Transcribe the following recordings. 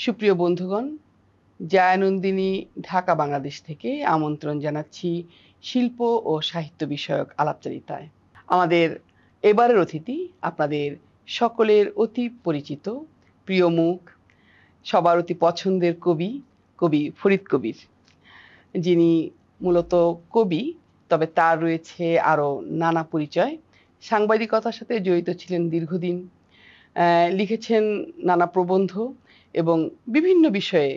সুপ্রিয় বন্ধুগণ, জায়ানন্দিনী ঢাকা বাংলাদেশ থেকে আমন্ত্রণ জানাচ্ছি শিল্প ও সাহিত্য বিষয়ক আলাপচারিতায়। আমাদের এবারের অতিথি আপনাদের সকলের অতি পরিচিত প্রিয় মুখ, সবার অতি পছন্দের কবি ফরিদ কবির, যিনি মূলত কবি, তবে তার রয়েছে আরো নানা পরিচয়। সাংবাদিকতার সাথে জড়িত ছিলেন দীর্ঘদিন, লিখেছেন নানা প্রবন্ধ এবং বিভিন্ন বিষয়ে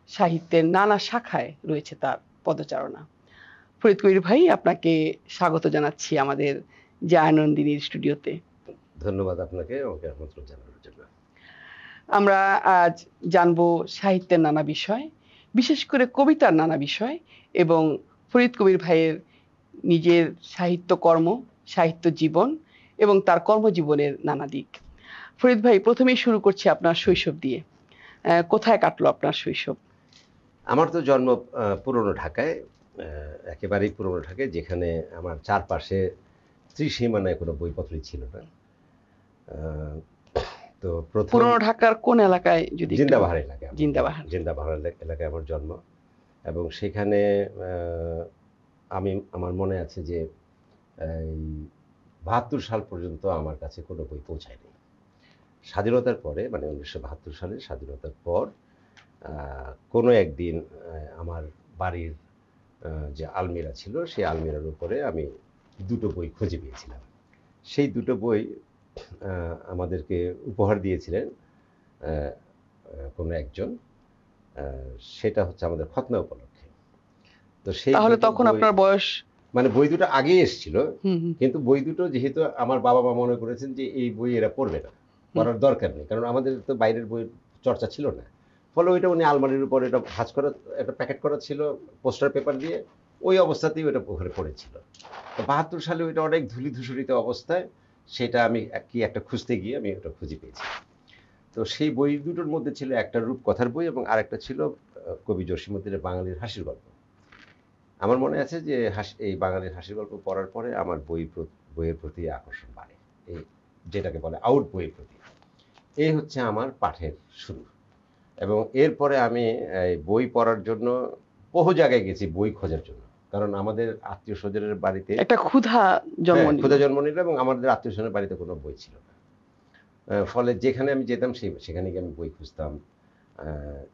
সাহিত্যের নানা শাখায় রয়েছে তার পদচারণা। ফরিদ কবির ভাই, আপনাকে স্বাগত জানাচ্ছি আমাদের জায়ানন্দিনীর স্টুডিওতে। ধন্যবাদ আপনাকে আমাকে আমন্ত্রণ জানানোর জন্য। আমরা আজ জানবো সাহিত্যের নানা বিষয়, বিশেষ করে কবিতার নানা বিষয় এবং ফরিদ কবির ভাইয়ের নিজের সাহিত্য কর্ম, সাহিত্য জীবন এবং তার কর্মজীবনের নানা দিক। ফরিদ ভাই, প্রথমেই শুরু করছি আপনার শৈশব দিয়ে। কোথায় কাটলো আপনার শৈশব? আমার তো জন্ম পুরনো ঢাকায়, একেবারেই পুরনো ঢাকায়, যেখানে আমার চারপাশে ত্রিসীমানায় কোনো বইপত্রই ছিল না। তো পুরনো ঢাকার কোন এলাকায়? যদি জিন্দাবাহার এলাকায়। জিন্দাবাহার এলাকায় আমার জন্ম, এবং সেখানে আমার মনে আছে যে ৭২ সাল পর্যন্ত আমার কাছে কোনো বই পৌঁছায়নি। স্বাধীনতার পরে, মানে ১৯৭২ সালে স্বাধীনতার পর কোনো একদিন আমার বাড়ির যে আলমিরা ছিল, সেই আলমিরার উপরে আমি দুটো বই খুঁজে পেয়েছিলাম। সেই দুটো বই আমাদেরকে উপহার দিয়েছিলেন কোনো একজন, সেটা হচ্ছে আমাদের খতনা উপলক্ষে। তো সেই তাহলে তখন আপনার বয়স, মানে বই দুটো আগেই এসেছিল, কিন্তু বই দুটো যেহেতু আমার বাবা মা মনে করেছেন যে এই বই এরা পড়বে না, পড়ার দরকার নেই, কারণ আমাদের তো বাইরের বই চর্চা ছিল না। ফলে ওইটা উনি আলমারির উপর এটা ভাঁজ করা, একটা প্যাকেট করা ছিল পোস্টার পেপার দিয়ে, ওই অবস্থাতেই ওটা ওখানে পড়েছিল। তো ৭২ সালে ওইটা অনেক ধুলি ধূসরিত অবস্থায়, সেটা আমি কি একটা খুঁজতে গিয়ে আমি ওটা খুঁজে পেয়েছি। তো সেই বই দুটোর মধ্যে ছিল একটা রূপকথার বই এবং আরেকটা ছিল কবি জসীমউদ্দীনের বাঙালির হাসির গল্প। আমার মনে আছে যে এই বাঙালির হাসির গল্প পড়ার পরে আমার বইয়ের প্রতি আকর্ষণ বাড়ে, এই যেটাকে বলে আউট বইয়ের প্রতি। এই হচ্ছে আমার পাঠের শুরু। এবং এরপরে আমি বই পড়ার জন্য বহু জায়গায় গেছি বই খোঁজার জন্য, কারণ আমাদের আত্মীয় স্বজনের বাড়িতে একটা ক্ষুধা জন্ম নিল এবং আমাদের আত্মীয় স্বজনের বাড়িতে কোনো বই ছিল না। ফলে যেখানে আমি যেতাম সেখানে গিয়ে আমি বই খুঁজতাম,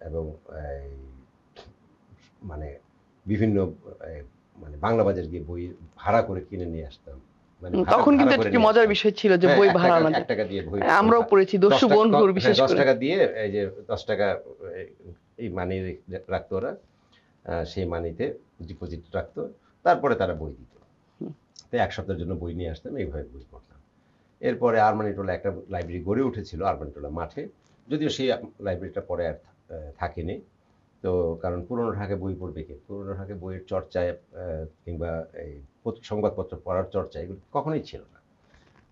এবং মানে বিভিন্ন মানে বাংলা বাজার গিয়ে বই ভাড়া করে কিনে নিয়ে আসতাম। তখন কিন্তু একটা মজার বিষয় ছিল যে বই ভাড়া আনা, ১ টাকা দিয়ে বই, আমরাও পড়েছি দস্যু বন্ধুর, বিশেষ করে ১০ টাকা দিয়ে, এই যে ১০ টাকা এই মানি রাখতো ওরা, সেই মানিতে ডিপোজিট রাখতো, তারপরে তারা বই দিত। তো ১ সপ্তাহের জন্য বই নিয়ে আসতাম, এইভাবে বই পড়তাম। এরপরে আরমানিটোলা একটা লাইব্রেরি গড়ে উঠেছিল আরমানিটোলা মাঠে, যদিও সেই লাইব্রেরিটা পরে আর থাকেনি। তো কারণ পুরনো ঢাকায় বই পড়বে কে? পুরনো ঢাকায় বইয়ের চর্চায় কিংবা এই সংবাদপত্র পড়ার চর্চা এগুলো কখনোই ছিল না।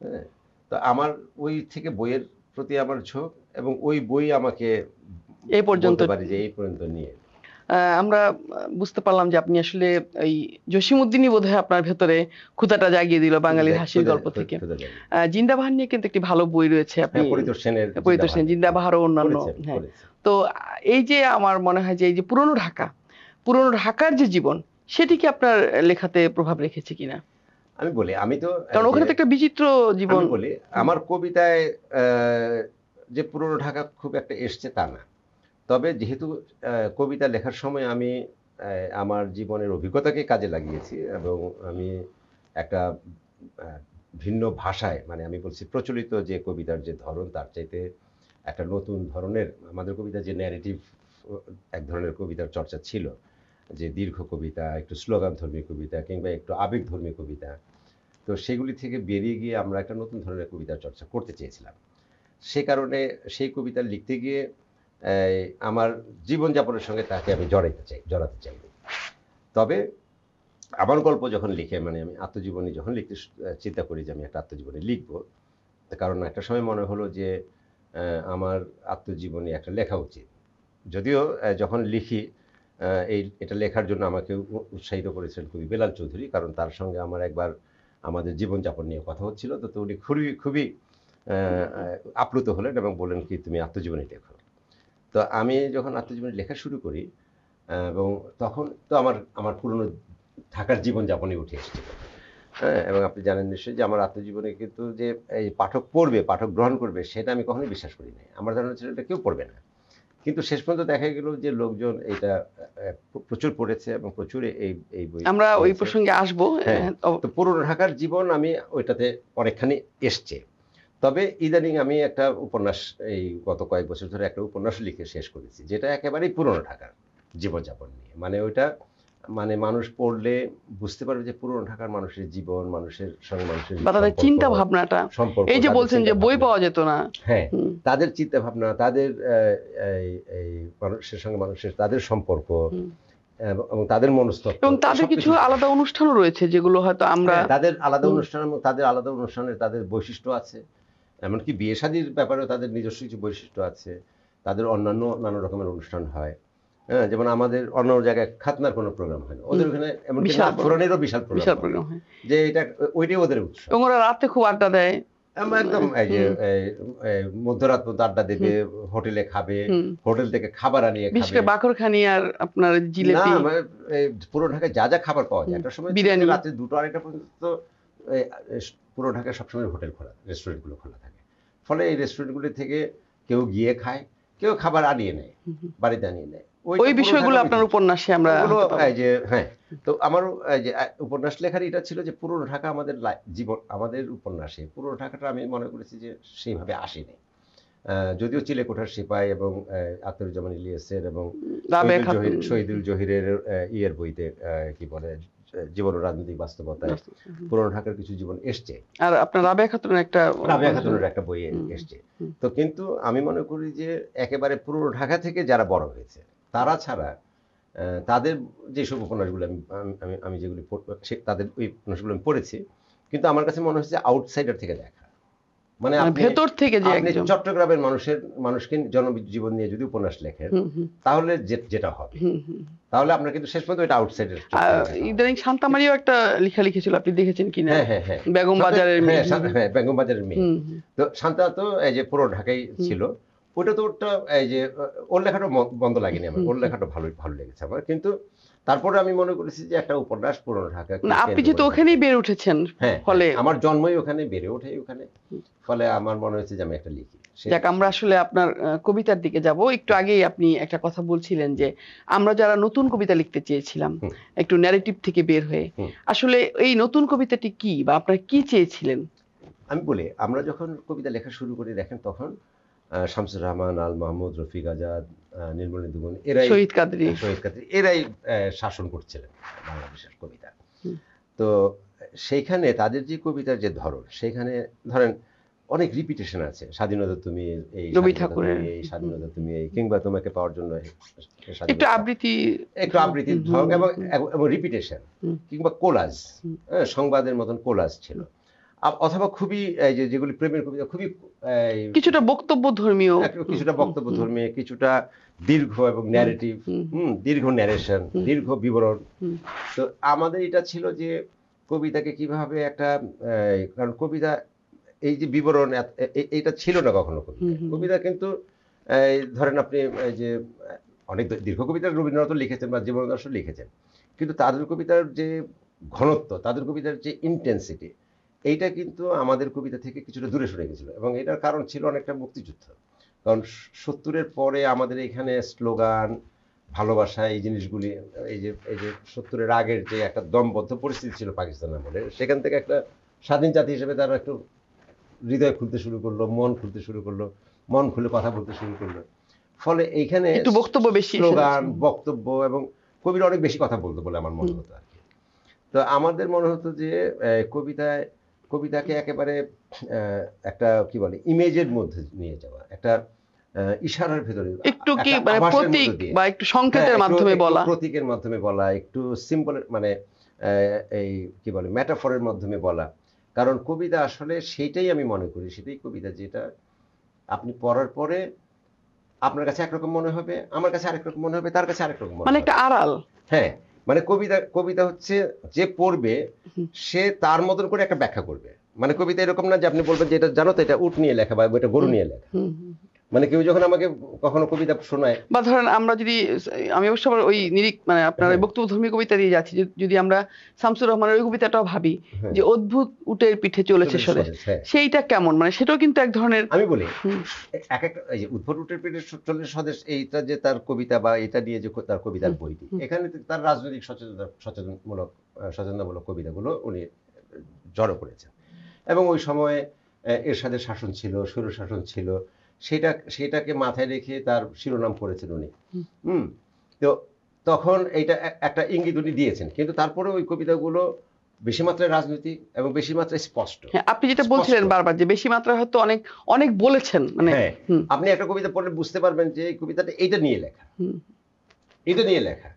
হ্যাঁ, তো আমার ওই থেকে বইয়ের প্রতি আমার ঝোঁক, এবং ওই বই আমাকে এই পর্যন্ত নিয়ে আমরা বুঝতে পারলাম যে আপনি আসলে ওই জসীমউদ্দীনই বোধহয় আপনার ভেতরে ক্ষুধাটা জাগিয়ে দিল বাঙালির হাসির গল্প থেকে। জিন্দাবাহার নিয়ে কিন্তু একটি ভালো বই রয়েছে, আপনি পরিতোষ সেন জিন্দাবাহার ও অন্যান্য। হ্যাঁ, তো এই যে আমার মনে হয় যে এই যে পুরনো ঢাকার যে জীবন, সেটি কি আপনার লেখাতে প্রভাব রেখেছে কিনা? আমি বলি, আমি তো, কারণ ওখানে তো একটা বিচিত্র জীবন। বলি, আমার কবিতায় যে পুরনো ঢাকা খুব একটা এসছে তা না, তবে যেহেতু কবিতা লেখার সময় আমি আমার জীবনের অভিজ্ঞতাকে কাজে লাগিয়েছি, এবং আমি একটা ভিন্ন ভাষায়, মানে আমি বলছি প্রচলিত যে কবিতার যে ধরন, তার চাইতে একটা নতুন ধরনের আমাদের কবিতা, যে ন্যারেটিভ এক ধরনের কবিতার চর্চা ছিল, যে দীর্ঘ কবিতা, একটু স্লোগানধর্মী কবিতা কিংবা একটু আবেগধর্মী কবিতা, তো সেগুলি থেকে বেরিয়ে গিয়ে আমরা একটা নতুন ধরনের কবিতার চর্চা করতে চেয়েছিলাম। সে কারণে সেই কবিতা লিখতে গিয়ে আমার জীবনযাপনের সঙ্গে তাকে আমি জড়াতে চাই। তবে আমার গল্প যখন লিখে, মানে আমি আত্মজীবনী যখন লিখতে চিন্তা করি যে আমি একটা আত্মজীবনী লিখবো, কারণ একটা সময় মনে হলো যে আমার আত্মজীবনী একটা লেখা উচিত। যদিও যখন লিখি, এটা লেখার জন্য আমাকে উৎসাহিত করেছিলেন কবি বেলাল চৌধুরী, কারণ তার সঙ্গে আমার একবার আমাদের জীবনযাপন নিয়ে কথা হচ্ছিল, তো উনি খুবই আপ্লুত হলেন এবং বললেন কি তুমি আত্মজীবনী লেখো। তো আমি যখন আত্মজীবনী লেখা শুরু করি এবং তখন তো আমার আমার পুরনো ঢাকার জীবনযাপনে উঠে এসেছিল। হ্যাঁ, এবং আপনি জানেন নিশ্চয়ই যে আমার আত্মজীবনে কিন্তু যে এই পাঠক পড়বে, পাঠক গ্রহণ করবে সেটা আমি কখনোই বিশ্বাস করি নাই। আমার ধারণা ছিল এটা কেউ পড়বে না। কিন্তু শেষ পর্যন্ত দেখা গেল যে লোকজন এটা প্রচুর পড়েছে এবং প্রচুর এই বই আমরা ওই পড়েছে। প্রসঙ্গে আসবো। হ্যাঁ, তো পুরনো ঢাকার জীবন আমি ওইটাতে অনেকখানি এসছে। তবে ইদানিং আমি একটা উপন্যাস এই গত কয়েক বছর ধরে একটা উপন্যাস লিখে শেষ করেছি, যেটা একেবারেই পুরনো ঢাকার জীবনযাপন নিয়ে। মানে ওইটা মানে মানুষ পড়লে বুঝতে পারবে যে পুরনো ঢাকার মানুষের জীবন, মানুষের সঙ্গে মানুষের বা তাদের চিন্তা ভাবনাটা, এই যে বলছেন যে বই পাওয়া যেত না, হ্যাঁ, তাদের চিন্তা ভাবনা, তাদের এই মানুষের সঙ্গে মানুষের তাদের সম্পর্ক এবং তাদের মনস্তত্ত্ব, এবং তাদের কিছু আলাদা অনুষ্ঠানও রয়েছে যেগুলো হয়তো আমরা, তাদের আলাদা অনুষ্ঠান এবং তাদের আলাদা অনুষ্ঠানের তাদের বৈশিষ্ট্য আছে। এমনকি বিয়ে শাদীর ব্যাপারেও তাদের নিজস্ব কিছু বৈশিষ্ট্য আছে। তাদের অন্যান্য নানা রকমের অনুষ্ঠান হয়। হ্যাঁ, যেমন আমাদের অন্য জায়গায় খাতনার কোনো প্রোগ্রাম হয় না, ওদের ওখানে এমনকি নাচ গানেরও বিশাল প্রোগ্রাম হয়, যে এটা ওইটাই ওদের উৎসব। এবং ওরা রাতে খুব আড্ডা দেয়, একদম এই যে মধ্যরাত পর্যন্ত আড্ডা দেবে, হোটেলে খাবে, হোটেল থেকে খাবার আনিয়ে খাবে, বিশেষ করে বাকরখানি আর আপনার জিলেপি। না, পুরো ঢাকায় যা যা খাবার পাওয়া যায়, একটা সময় রাতে 2টা 2:30টা পর্যন্ত পুরো ঢাকায় সবসময় হোটেল খোলা, রেস্টুরেন্টগুলো খোলা থাকে। ফলে এই রেস্টুরেন্টগুলি থেকে কেউ গিয়ে খায়, কেউ খাবার আনিয়ে নেয়, বাড়িতে আনিয়ে নেয়। ওই বিষয়গুলো আপনার উপন্যাসে আমরা, এই যে হ্যাঁ, তো আমার এই যে উপন্যাস লেখার এটা ছিল যে পুরনো ঢাকা আমাদের জীবন, আমাদের উপন্যাসে পুরনো ঢাকাটা আমি মনে করেছি যে সেইভাবে আসেনি। যদিও চিলেকোঠার সিপাই এবং আখতারুজ্জামান ইলিয়াসের এবং শহীদুল জহিরের ইয়ের বইতে কি বলে জীবন ও রাজনৈতিক বাস্তবতায় পুরনো ঢাকার কিছু জীবন এসছে, আর আপনার রাবেয়া খাতুনের একটা বই এসছে। তো কিন্তু আমি মনে করি যে একেবারে পুরনো ঢাকা থেকে যারা বড় হয়েছে তারা ছাড়া তাদের যেসব উপন্যাসগুলো আমি যেগুলি তাদের ওই উপন্যাসগুলো আমি পড়েছি, কিন্তু আমার কাছে মনে হচ্ছে আউটসাইডার থেকে দেখা, মানে ভেতর থেকে যে আপনি চট্টগ্রামের মানুষকে জনজীবন নিয়ে যদি উপন্যাস লেখেন তাহলে যেটা হবে, তাহলে আপনার কিন্তু শেষ পর্যন্ত এটা আউটসাইডার। ইদানিং শান্তামারিও একটা লেখা লিখেছিল, আপনি দেখেছেন কিনা? হ্যাঁ, বেগম বাজারের মেয়ে। হ্যাঁ, বেগম বাজারের মেয়ে। তো শান্তা তো এই যে পুরো ঢাকাই ছিল, ওটা তো ওটা এই যে ওর লেখাটা বন্ধ লাগেনি আমার, ওর লেখাটা ভালো লেগেছে আমার। কিন্তু তারপরে আমি মনে করেছি যে একটা উপন্যাস পুরনো ঢাকা, আপনি যেহেতু ওখানেই বেড়ে উঠেছেন, ফলে আমার জন্মই ওখানে, বেড়ে ওঠে ওখানে, ফলে আমার মনে হয়েছে যে আমি একটা লিখি। যাক, আমরা আসলে আপনার কবিতার দিকে যাব। একটু আগেই আপনি একটা কথা বলছিলেন যে আমরা যারা নতুন কবিতা লিখতে চেয়েছিলাম একটু ন্যারেটিভ থেকে বের হয়ে, আসলে এই নতুন কবিতাটি কি বা আপনারা কি চেয়েছিলেন? আমি বলি, আমরা যখন কবিতা লেখা শুরু করি দেখেন তখন শামসুর রহমান, আল মাহমুদ, রফিক আজাদ, নীলমণি দুগুন, এরাই, শহীদ কাদরী এরাই শাসন করছিলেন বাংলাদেশের কবিতা। তো সেইখানে তাদের যে কবিতার যে ধরন, সেখানে ধরেন অনেক রিপিটেশন আছে। স্বাধীনতা তুমি এই, রবি ঠাকুরের এই স্বাধীনতা তুমি এই, কিংবা তোমাকে পাওয়ার জন্য একটু আবৃত্তির ঢং এবং রিপিটেশন, কিংবা কোলাজ, সংবাদের মতন কোলাজ ছিল, অথবা খুবই এই যেগুলি প্রেমের কবিতা, খুবই কিছুটা বক্তব্য ধর্মীয়, কিছুটা দীর্ঘ এবং ন্যারেটিভ, দীর্ঘ ন্যারেশন, দীর্ঘ বিবরণ। তো আমাদের এটা ছিল যে কবিতাকে কিভাবে একটা, কারণ কবিতা এই যে বিবরণ এইটা ছিল না কখনো কবিতা। কিন্তু ধরেন আপনি এই যে অনেক দীর্ঘ কবিতা রবীন্দ্রনাথ লিখেছেন বা জীবনানন্দ লিখেছেন, কিন্তু তাদের কবিতার যে ঘনত্ব, তাদের কবিতার যে ইন্টেন্সিটি, এইটা কিন্তু আমাদের কবিতা থেকে কিছুটা দূরে সরে গেছিল। এবং এটার কারণ ছিল অনেকটা মুক্তিযুদ্ধ। কারণ 70-এর পরে আমাদের এখানে স্লোগান, ভালোবাসা, এই জিনিসগুলি, এই যে 70-এর আগের যে একটা দমবদ্ধ পরিস্থিতি ছিল পাকিস্তান আমলে, সেখান থেকে একটা স্বাধীন জাতি হিসেবে তারা একটু হৃদয় খুলতে শুরু করলো, মন খুলতে শুরু করলো, মন খুলে কথা বলতে শুরু করলো। ফলে এইখানে একটু বক্তব্য বেশি, স্লোগান, বক্তব্য, এবং কবিরা অনেক বেশি কথা বলতো বলে আমার মনে হতো আর কি। তো আমাদের মনে হতো যে কবিতাকে একেবারে একটা কি বলে ইমেজের মধ্যে নিয়ে যাওয়া, একটা ইশারার ভেতরে, একটু কি মানে প্রতীক বা একটু সংকেতের মাধ্যমে বলা, প্রতীকের মাধ্যমে বলা, একটু সিম্বলের মানে এই কি বলে মেটাফরের মাধ্যমে বলা। কারণ কবিতা আসলে সেইটাই আমি মনে করি, সেটাই কবিতা, যেটা আপনি পড়ার পরে আপনার কাছে একরকম মনে হবে, আমার কাছে আরেক রকম মনে হবে, তার কাছে আরেক রকম মনে হবে, মানে একটা আড়াল। হ্যাঁ, মানে কবিতা হচ্ছে যে পড়বে সে তার মতন করে একটা ব্যাখ্যা করবে। মানে কবিতা এরকম না যে আপনি বলবেন যে এটা জানো তো এটা উট নিয়ে লেখা বা এটা গরু নিয়ে লেখা। মানে কেউ যখন আমাকে কখনো কবিতা শোনায়, বা ধরেন আমরা যদি, আমি অবশ্য আবার ওই নিরিখ মানে আপনার হ্যাঁ। বক্তব্যধর্মী কবিতা দিয়ে যাচ্ছি, যদি আমরা শামসুর রহমানের ওই কবিতাটাও ভাবি হ্যাঁ। যে অদ্ভুত উটের পিঠে চলেছে স্বদেশ, হ্যাঁ। সেইটা কেমন, মানে সেটাও কিন্তু এক ধরনের, আমি বলি হুম, এক একটা এই যে উদ্ভট উটের পিঠে চলে স্বদেশ, এইটা যে তার কবিতা বা এটা নিয়ে যে তার কবিতার বইটি, এখানে তার রাজনৈতিক সচেতনতামূলক কবিতাগুলো উনি জড়ো করেছেন। এবং ওই সময়ে এরশাদের শাসন ছিল, স্বৈরশাসন ছিল, সেটাকে মাথায় রেখে তার শিরোনাম করেছেন উনি। তো তখন এইটা একটা ইঙ্গিত উনি দিয়েছেন, কিন্তু তারপরে ওই কবিতাগুলো বেশি মাত্রায় রাজনৈতিক এবং বেশি মাত্রায় স্পষ্ট। হ্যাঁ, আপনি যেটা বলছিলেন বারবার যে বেশি মাত্রায় হয়তো অনেক অনেক বলেছেন, মানে হ্যাঁ, আপনি একটা কবিতা পড়লে বুঝতে পারবেন যে এই কবিতাটা এইটা নিয়ে লেখা, এটা নিয়ে লেখা।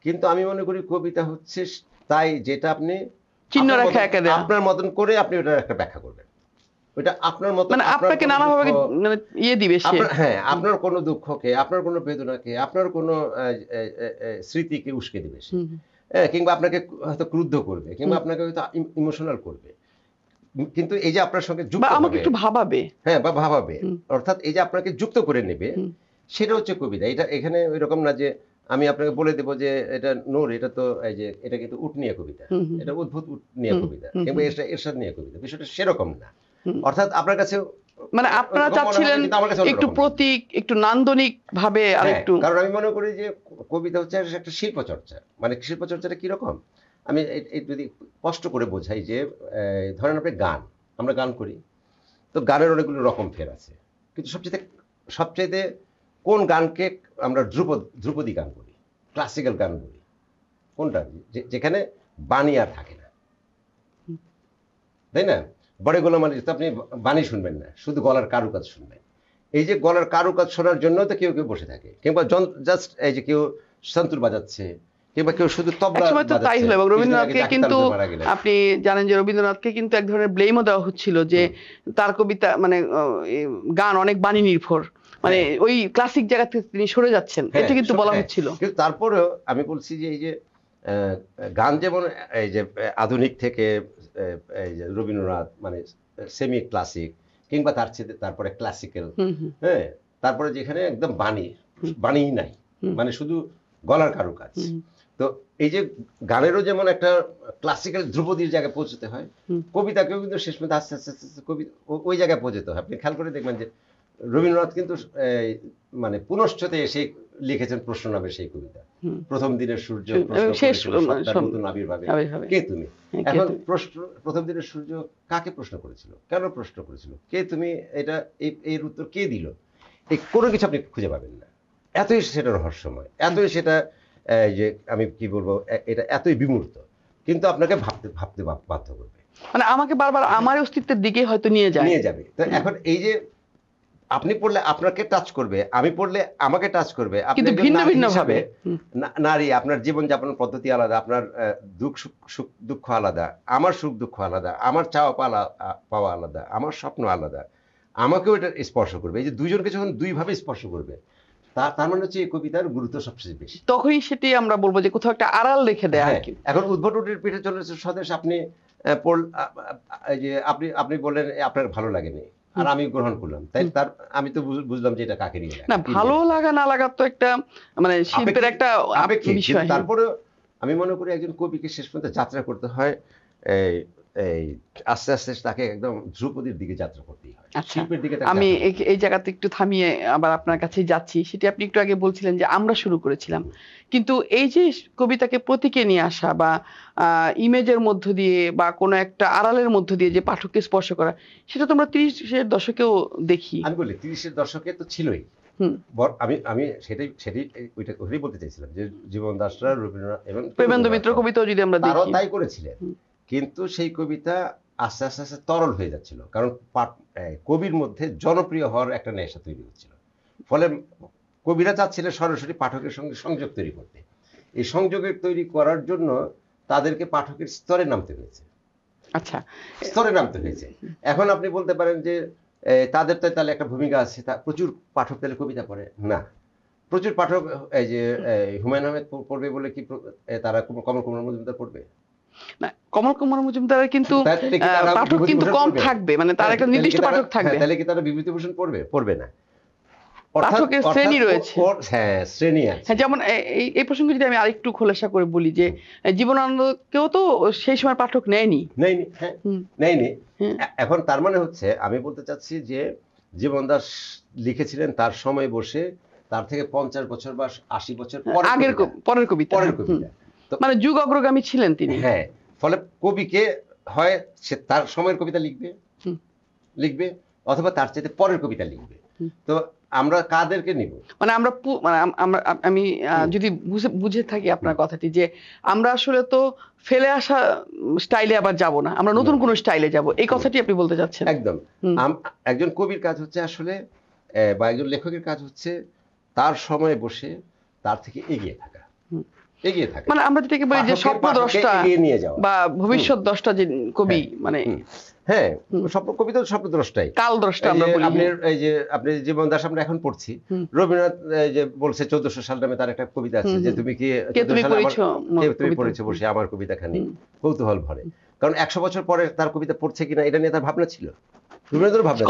কিন্তু আমি মনে করি কবিতা হচ্ছে তাই যেটা আপনি চিহ্ন রেখা এঁকে দেয়া, আপনার মতন করে আপনি ওটার একটা ব্যাখ্যা করবেন, ওইটা আপনার মতন, মানে আপনাকে নানাভাবে মানে ইয়ে দিবে সে। হ্যাঁ, আপনার কোনো দুঃখকে, আপনার কোনো বেদনাকে, আপনার কোনো স্মৃতিকে উস্কে দিবে সে, কিংবা আপনাকে হয়তো ক্রুদ্ধ করবে, কিংবা আপনাকে হয়তো ইমোশনাল করবে, কিন্তু এই যে আপনার সঙ্গে যুক্ত হবে, আমাকে একটু ভাবাবে, হ্যাঁ, বা ভাবাবে, অর্থাৎ এই যে আপনাকে যুক্ত করে নেবে, সেটা হচ্ছে কবিতা। এটা এখানে ওই রকম না যে আমি আপনাকে বলে দেবো যে এটা নূর, এটা তো এই যে এটা কিন্তু উট নিয়ে কবিতা, এটা উদ্ভুত উট নিয়ে কবিতা, কিংবা এরশাদ নিয়ে কবিতা, বিষয়টা সেরকম না। অর্থাৎ আপনার কাছে মানে আপনারা চাচ্ছিলেন একটু প্রতীক, একটু নান্দনিক ভাবে, আর একটু, কারণ আমি মনে করি যে কবিতা হচ্ছে একটা শিল্প চর্চা। মানে শিল্প চর্চাটা কিরকম, আমি যদি স্পষ্ট করে বোঝাই যে ধরেন আপনি গান, আমরা গান করি, তো গানের অনেকগুলো রকম ফের আছে, কিন্তু সবচেয়ে কোন গানকে আমরা ধ্রুপদী গান বলি, ক্লাসিক্যাল গান বলি, কোনটা, যেখানে বাণী আর থাকে না, তাই না? বড় গোলাম আলী আপনি বাণী শুনবেন না, শুধু গলার কারুকাজ শুনবেন। এই যে গলার কারুকাজ শোনার জন্য তো কেউ কেউ বসে থাকে, কিংবা জাস্ট এই যে কেউ সন্তুর বাজাচ্ছে, কিংবা কেউ শুধু তবলা বাজাচ্ছে। তাই হলো। এবং রবীন্দ্রনাথকে কিন্তু আপনি জানেন যে রবীন্দ্রনাথকে কিন্তু এক ধরনের ব্লেমও দেওয়া হচ্ছিল যে তার কবিতা মানে গান অনেক বাণী নির্ভর, মানে ওই ক্লাসিক জায়গা থেকে তিনি সরে যাচ্ছেন, এটা কিন্তু বলা হচ্ছিল। কিন্তু তারপরেও আমি বলছি যে এই যে গান যেমন এই যে আধুনিক থেকে এই যে রবীন্দ্রনাথ মানে সেমি ক্লাসিক, কিংবা তারপরে ক্লাসিক্যাল, হ্যাঁ, তারপরে যেখানে একদম বাণী নাই, মানে শুধু গলার কারুকাজ। তো এই যে গানেরও যেমন একটা ক্লাসিক্যাল ধ্রুপদীর জায়গায় পৌঁছতে হয়, কবিতাকেও কিন্তু শেষ পর্যন্ত আস্তে আস্তে আস্তে কবি ওই জায়গায় পৌঁছতে হয়। আপনি খেয়াল করে দেখবেন যে রবীন্দ্রনাথ কিন্তু মানে পুনশ্চতে এসে লিখেছেন প্রশ্ন নামে সেই কবিতা, প্রথম দিনের সূর্য নতুন আবির্ভাবে কে তুমি। এখন প্রথম দিনের সূর্য কাকে প্রশ্ন করেছিল, কেন প্রশ্ন করেছিল, কে তুমি, এটা এর উত্তর কে দিল, এই কোনো কিছু আপনি খুঁজে পাবেন না। এতই সেটা রহস্যময়, এতই সেটা যে আমি কি বলবো, এটা এতই বিমূর্ত, কিন্তু আপনাকে ভাবতে বাধ্য করবে, মানে আমাকে বারবার আমার অস্তিত্বের দিকে হয়তো নিয়ে যাবে। তো এখন এই যে আপনি পড়লে আপনাকে টাচ করবে, আমি পড়লে আমাকে টাচ করবে, কিন্তু ভিন্ন ভিন্ন ভাবে। নারী, আপনার জীবনযাপন পদ্ধতি আলাদা, আপনার সুখ দুঃখ আলাদা, আমার সুখ দুঃখ আলাদা, আমার চাওয়া পাওয়া আলাদা, আমার স্বপ্ন আলাদা, আমাকেও এটা স্পর্শ করবে। এই যে দুইজনকে যখন দুইভাবে স্পর্শ করবে, তার মানে হচ্ছে এই কবিতার গুরুত্ব সবচেয়ে বেশি। তখনই সেটি আমরা বলবো যে কোথাও একটা আড়াল রেখে দেয় আর কি। এখন উদ্ভট উটের পিঠে চলেছে স্বদেশ, আপনি যে আপনি বললেন আপনার ভালো লাগেনি, আর আমি গ্রহণ করলাম, তাই তার আমি তো বুঝলাম যে এটা কাকে নিয়ে না, ভালো লাগা না লাগা তো একটা মানে শিল্পের একটা বিষয়। তারপরে আমি মনে করি একজন কবিকে শেষ পর্যন্ত যাত্রা করতে হয় এই আস্তে আস্তে তাকে একদম ধ্রুপদীর দিকে যাত্রা করতেই হয়, শিল্পের দিকে। আমি এই জায়গাতে একটু থামিয়ে আবার আপনার কাছে যাচ্ছি, সেটি আপনি একটু আগে বলছিলেন যে আমরা শুরু করেছিলাম, কিন্তু এই যে কবিতাকে প্রতীকে নিয়ে আসা বা ইমেজের মধ্য দিয়ে বা কোনো একটা আড়ালের মধ্য দিয়ে যে পাঠককে স্পর্শ করা, সেটা তোমরা 30-এর দশকেও দেখি। আমি বলি 30-এর দশকে তো ছিলই। আমি ওইটাই বলতে চাইছিলাম যে জীবন দাসরা, রবীন্দ্রনাথ এবং প্রেমেন্দ্র মিত্র কবিতাও যদি আমরা দেখি, তারাও তাই করেছিলেন, কিন্তু সেই কবিতা আস্তে আস্তে আস্তে তরল হয়ে যাচ্ছিল, কারণ কবির মধ্যে জনপ্রিয় হওয়ার একটা নেশা তৈরি হচ্ছিল। ফলে কবিরা চাচ্ছিলেন সরাসরি পাঠকের সঙ্গে সংযোগ তৈরি করতে। এই সংযোগের তৈরি করার জন্য তাদেরকে পাঠকের স্তরে নামতে হয়েছে। আচ্ছা, স্তরে নামতে হয়েছে। এখন আপনি বলতে পারেন যে তাদের তো তাহলে একটা ভূমিকা আছে, প্রচুর পাঠক তাহলে কবিতা পড়ে না, প্রচুর পাঠক এই যে হুমায়ুন আহমেদ পড়বে বলে কি তারা কমল কুমার মজুমদার পড়বে না? কমল কুমার মজুমদারের কিন্তু পাঠক কিন্তু কম থাকবে, মানে তার একটা নির্দিষ্ট পাঠক থাকবে। তাহলে কি তারা বিভূতিভূষণ পড়বে না? পাঠকের শ্রেণী রয়েছে। হ্যাঁ, শ্রেণী আছে। হ্যাঁ, যেমন এই প্রসঙ্গে যদি আমি আরেকটু খোলাসা করে বলি যে জীবনানন্দকেও তো সেই সময় পাঠক নেয়নি। হ্যাঁ, হুম, নেয়নি। হ্যাঁ। এখন তার মানে হচ্ছে আমি বলতে চাচ্ছি যে জীবন দাস লিখেছিলেন তার সময় বসে, তার থেকে 50 বছর বা 80 বছর পরের কবিতা। পরের কবিতা। তো মানে যুগ অগ্রগামী ছিলেন তিনি। হ্যাঁ, ফলে কবিকে হয় সে তার সময়ের কবিতা লিখবে অথবা তার চাইতে পরের কবিতা লিখবে। তো আমরা কাদেরকে নিব? মানে আমি যদি বুঝে থাকি আপনার কথাটি, যে আমরা আসলে তো ফেলে আসা স্টাইলে আবার যাব না, আমরা নতুন কোন স্টাইলে যাব, এই কথাটি আপনি বলতে চাচ্ছেন? একদম। একজন কবির কাজ হচ্ছে আসলে, বা একজন লেখকের কাজ হচ্ছে তার সময়ে বসে তার থেকে এগিয়ে থাকা। মানে আমরা যেটাকে বলি যে স্বপ্নদ্রষ্টা বা ভবিষ্যৎ দ্রষ্টা, যে কবি, মানে হ্যাঁ, কবি তো স্বপ্নদ্রষ্টাই, কালদ্রষ্টা আমরা বলি। আপনি জীবন দাস আমরা এখন পড়ছি, রবীন্দ্রনাথ যে বলছে 1400 সাল নামে তার একটা কবিতা আছে, যে তুমি পড়েছো বসে আমার কবিতা খানি কৌতূহল ভরে। কারণ 100 বছর পরে তার কবিতা পড়ছে কিনা এটা নিয়ে তার ভাবনা ছিল।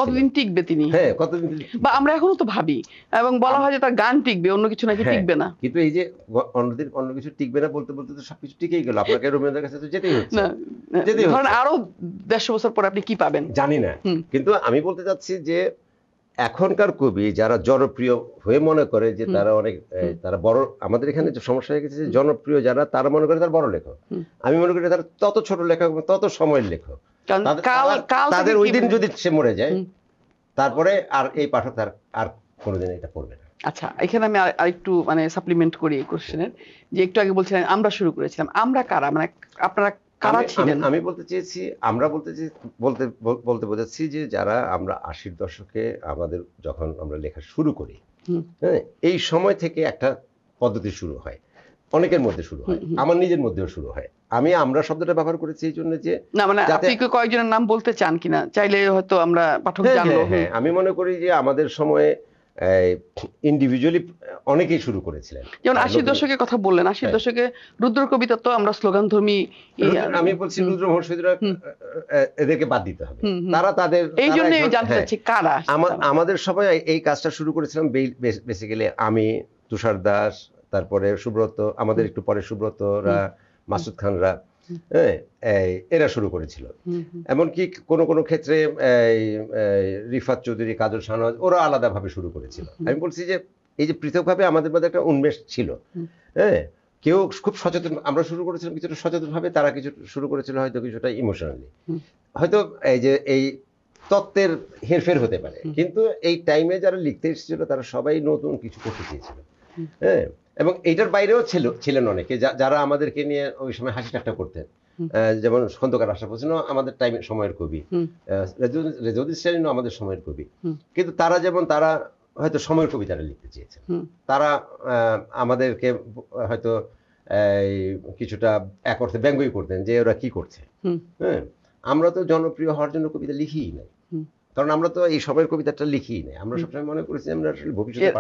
কতদিন টিকবে তিনি, হ্যাঁ, কতদিন, বা আমরা এখনো তো ভাবি এবং বলা হয় যে তার গান টিকবে, অন্য কিছু নাকি টিকবে না। কিন্তু এই যে অন্য কিছু টিকবে না বলতে বলতে তো সবকিছু টিকেই গেল। আপনাকে রবীন্দ্রনাথের কাছে তো যেতেই হচ্ছে। ধরেন আরো 150 বছর পরে আপনি কি পাবেন জানি না, কিন্তু আমি বলতে চাচ্ছি যে এখনকার কবি যারা জনপ্রিয় হয়ে মনে করে যে তারা অনেক তারা বড়, আমাদের এখানে যে সমস্যা হয়ে গেছে যে জনপ্রিয় যারা তারা মনে করে তারা বড় লেখক। আমি মনে করি তারা তত ছোট লেখক, তত সময়ের লেখক। তাদের ওই দিন যদি সে মরে যায়, তারপরে আর এই পাঠক আর কোনোদিন এটা পড়বে না। আচ্ছা, এখানে আমি আরেকটু মানে সাপ্লিমেন্ট করি এই কোশ্চেনের, যে একটু আগে বলছিলেন আমরা শুরু করেছিলাম, আমরা কারা, মানে আপনারা কারা ছিলেন? আমি বলতে চেয়েছি, আমরা বলতে বোঝাচ্ছি যে যারা আমরা 80-র দশকে আমাদের যখন আমরা লেখা শুরু করি, হ্যাঁ, এই সময় থেকে একটা পদ্ধতি শুরু হয়, অনেকের মধ্যে শুরু হয়, আমার নিজের মধ্যেও শুরু হয়। আমরা শব্দটা ব্যবহার করেছি এই জন্য যে না, মানে আপনি কি কয়েকজনের নাম বলতে চান কিনা? চাইলে হয়তো আমরা পাঠক জানলো। হ্যাঁ, আমি মনে করি যে আমাদের সময়ে ইন্ডিভিজুয়ালি অনেকেই শুরু করেছিলেন। যেমন 80-র দশকের কথা বললেন, 80-র দশকে রুদ্র কবিতা তো আমরা স্লোগান ধর্মী, আমি বলছি রুদ্র মহর্ষিরা এদেরকে বাদ দিতে হবে। তারা তাদের, এই জন্য জানতে চাচ্ছি কারা আমাদের সবাই এই কাজটা শুরু করেছিলাম বেসিক্যালি আমি, তুষার দাস, তারপরে সুব্রত, আমাদের একটু পরে সুব্রতরা, মাসুদ খানরা, এরা শুরু করেছিল। এমনকি কোনো ক্ষেত্রে রিফাত চৌধুরী, কাজল শাহনওয়াজ, ওরা আলাদাভাবে শুরু করেছিল। আমি বলছি যে এই যে পৃথকভাবে আমাদের মধ্যে একটা উন্মেষ ছিল। হ্যাঁ, কেউ খুব সচেতন, আমরা শুরু করেছিলাম কিছুটা সচেতনভাবে, তারা কিছু শুরু করেছিল হয়তো কিছুটা ইমোশনালি, হয়তো এই যে এই তত্ত্বের হেরফের হতে পারে, কিন্তু এই টাইমে যারা লিখতে এসেছিল তারা সবাই নতুন কিছু করতে চেয়েছিল। হ্যাঁ, এবং এইটার বাইরেও ছিলেন অনেকে যারা আমাদেরকে নিয়ে ওই সময় হাসি ঠাট্টা করতেন, যেমন খন্দকার আশরাফ হোসেনও আমাদের টাইমের সময়ের কবি, রেজাউদ্দিন সেলিমও আমাদের সময়ের কবি, কিন্তু তারা হয়তো সময়ের কবিতাটা লিখতে চেয়েছেন। তারা আমাদেরকে হয়তো কিছুটা এক অর্থে ব্যঙ্গই করতেন যে ওরা কি করছে। হ্যাঁ, আমরা তো জনপ্রিয় হওয়ার জন্য কবিতা লিখিই নাই, কারণ আমরা তো এই সময়ের কবিতাটা লিখিই নাই। আমরা সবসময় মনে করেছি আমরা আসলে ভবিষ্যতের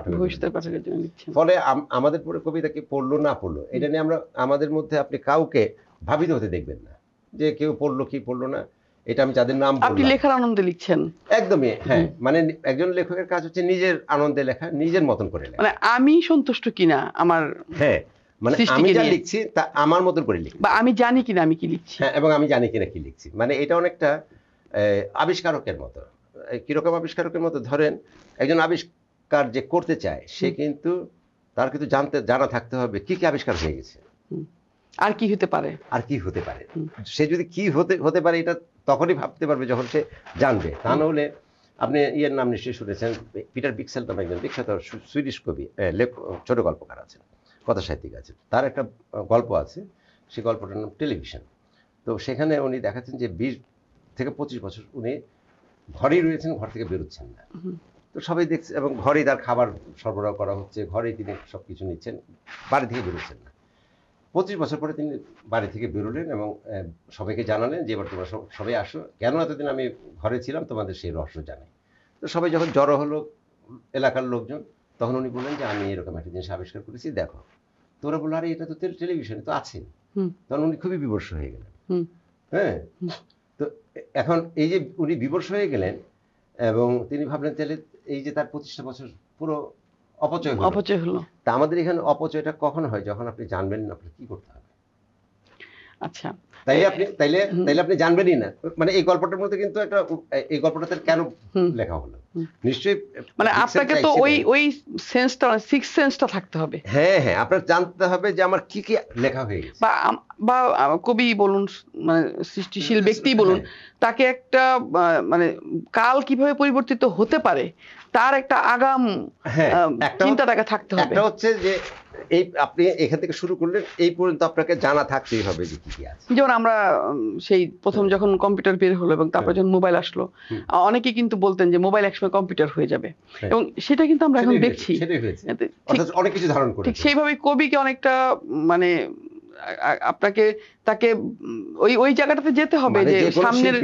পাঠকের জন্য লিখছি। ফলে আমাদের পরে কবিতাকে পড়লো না পড়লো এটা নিয়ে আমাদের মধ্যে আপনি কাউকে ভাবিত হতে দেখবেন না যে কেউ পড়লো কি পড়লো না। এটা আমি যাদের নাম, আপনি লেখার আনন্দে লিখছেন। একদমই, হ্যাঁ, মানে একজন লেখকের কাজ হচ্ছে নিজের আনন্দে লেখা, নিজের মতন করে লেখা। মানে আমি সন্তুষ্ট কিনা আমার, হ্যাঁ, মানে আমি যা লিখছি তা আমার মতন করে লিখছি, বা আমি জানি কিনা আমি কি লিখছি, হ্যাঁ, এবং আমি জানি কিনা কি লিখছি। মানে এটা অনেকটা আবিষ্কারকের মতো। কিরকম আবিষ্কারকের মতো? ধরেন একজন আবিষ্কার যে করতে চায় সে কিন্তু তার কিন্তু জানা থাকতে হবে কি কি আবিষ্কার হয়ে গেছে, আর কি হতে পারে, সে যদি কি হতে পারে এটা তখনই ভাবতে পারবে যখন সে জানবে। তা নাহলে আপনি ইয়ের নাম নিশ্চয়ই শুনেছেন, পিটার বিক্সেল নামে একজন বিখ্যাত সুইডিশ কবি, ছোট গল্পকার আছেন, কথা সাহিত্যিক আছেন। তার একটা গল্প আছে, সেই গল্পটার নাম টেলিভিশন। তো সেখানে উনি দেখাচ্ছেন যে 20 থেকে 25 বছর উনি ঘরেই রয়েছেন, ঘর থেকে বেরোচ্ছেন না। তো সবাই দেখছে, এবং ঘরেই তার খাবার সরবরাহ করা হচ্ছে, ঘরেই তিনি সবকিছু নিচ্ছেন, বাড়ি থেকে বেরোচ্ছেন না। 25 বছর পরে তিনি বাড়ি থেকে বেরোলেন এবং সবাইকে জানালেন যে এবার তোমরা সবাই আসো, কেন এতদিন আমি ঘরে ছিলাম তোমাদের সেই রহস্য জানাই। তো সবাই যখন জড়ো হলো এলাকার লোকজন, তখন উনি বললেন যে আমি এরকম একটা জিনিস আবিষ্কার করেছি, দেখো। তো ওরা বললো আরে এটা তো টেলিভিশনে তো আছে। তখন উনি খুবই বিবর্ষ হয়ে গেলেন। হ্যাঁ, তো এখন এই যে উনি বিবর্ষ হয়ে গেলেন এবং তিনি ভাবলেন তাহলে এই যে তার 25টা বছর পুরো অপচয় হলো। অপচয় হলো। তা আমাদের এখানে অপচয়টা কখন হয়? যখন আপনি জানবেন না আপনি কি করতে হবে। আচ্ছা, তাইলে আপনি জানবেনই না। মানে এই গল্পটার মধ্যে কিন্তু একটা এই গল্পটাতে কেন লেখা হলো? নিশ্চয়ই মানে ডিকসন আপনাকে তো ওই চাইছিলেন। ওই সেন্সটা, সিক্স সেন্সটা থাকতে হবে। হ্যাঁ, আপনার জানতে হবে যে আমার কি লেখা হয়ে গেছে। বা কবি বলুন, মানে সৃষ্টিশীল ব্যক্তি বলুন, তাকে একটা মানে কাল কিভাবে পরিবর্তিত হতে পারে তার একটা আগাম চিন্তা তাকে থাকতে হবে। একটা হচ্ছে যে এই আপনি এখান থেকে শুরু করলেন, এই পর্যন্ত আপনাকে জানা থাকতেই হবে যে কি আছে। যেমন আমরা সেই প্রথম যখন কম্পিউটার বের হলো এবং তারপর যখন মোবাইল আসলো, অনেকে কিন্তু বলতেন যে মোবাইল একসময় কম্পিউটার হয়ে যাবে, এবং সেটা কিন্তু আমরা এখন দেখছি অনেক কিছু ধারণ করে। ঠিক সেইভাবে কবিকে অনেকটা মানে আপনাকে তাকে ওই জায়গাটাতে যেতে হবে যে সামনের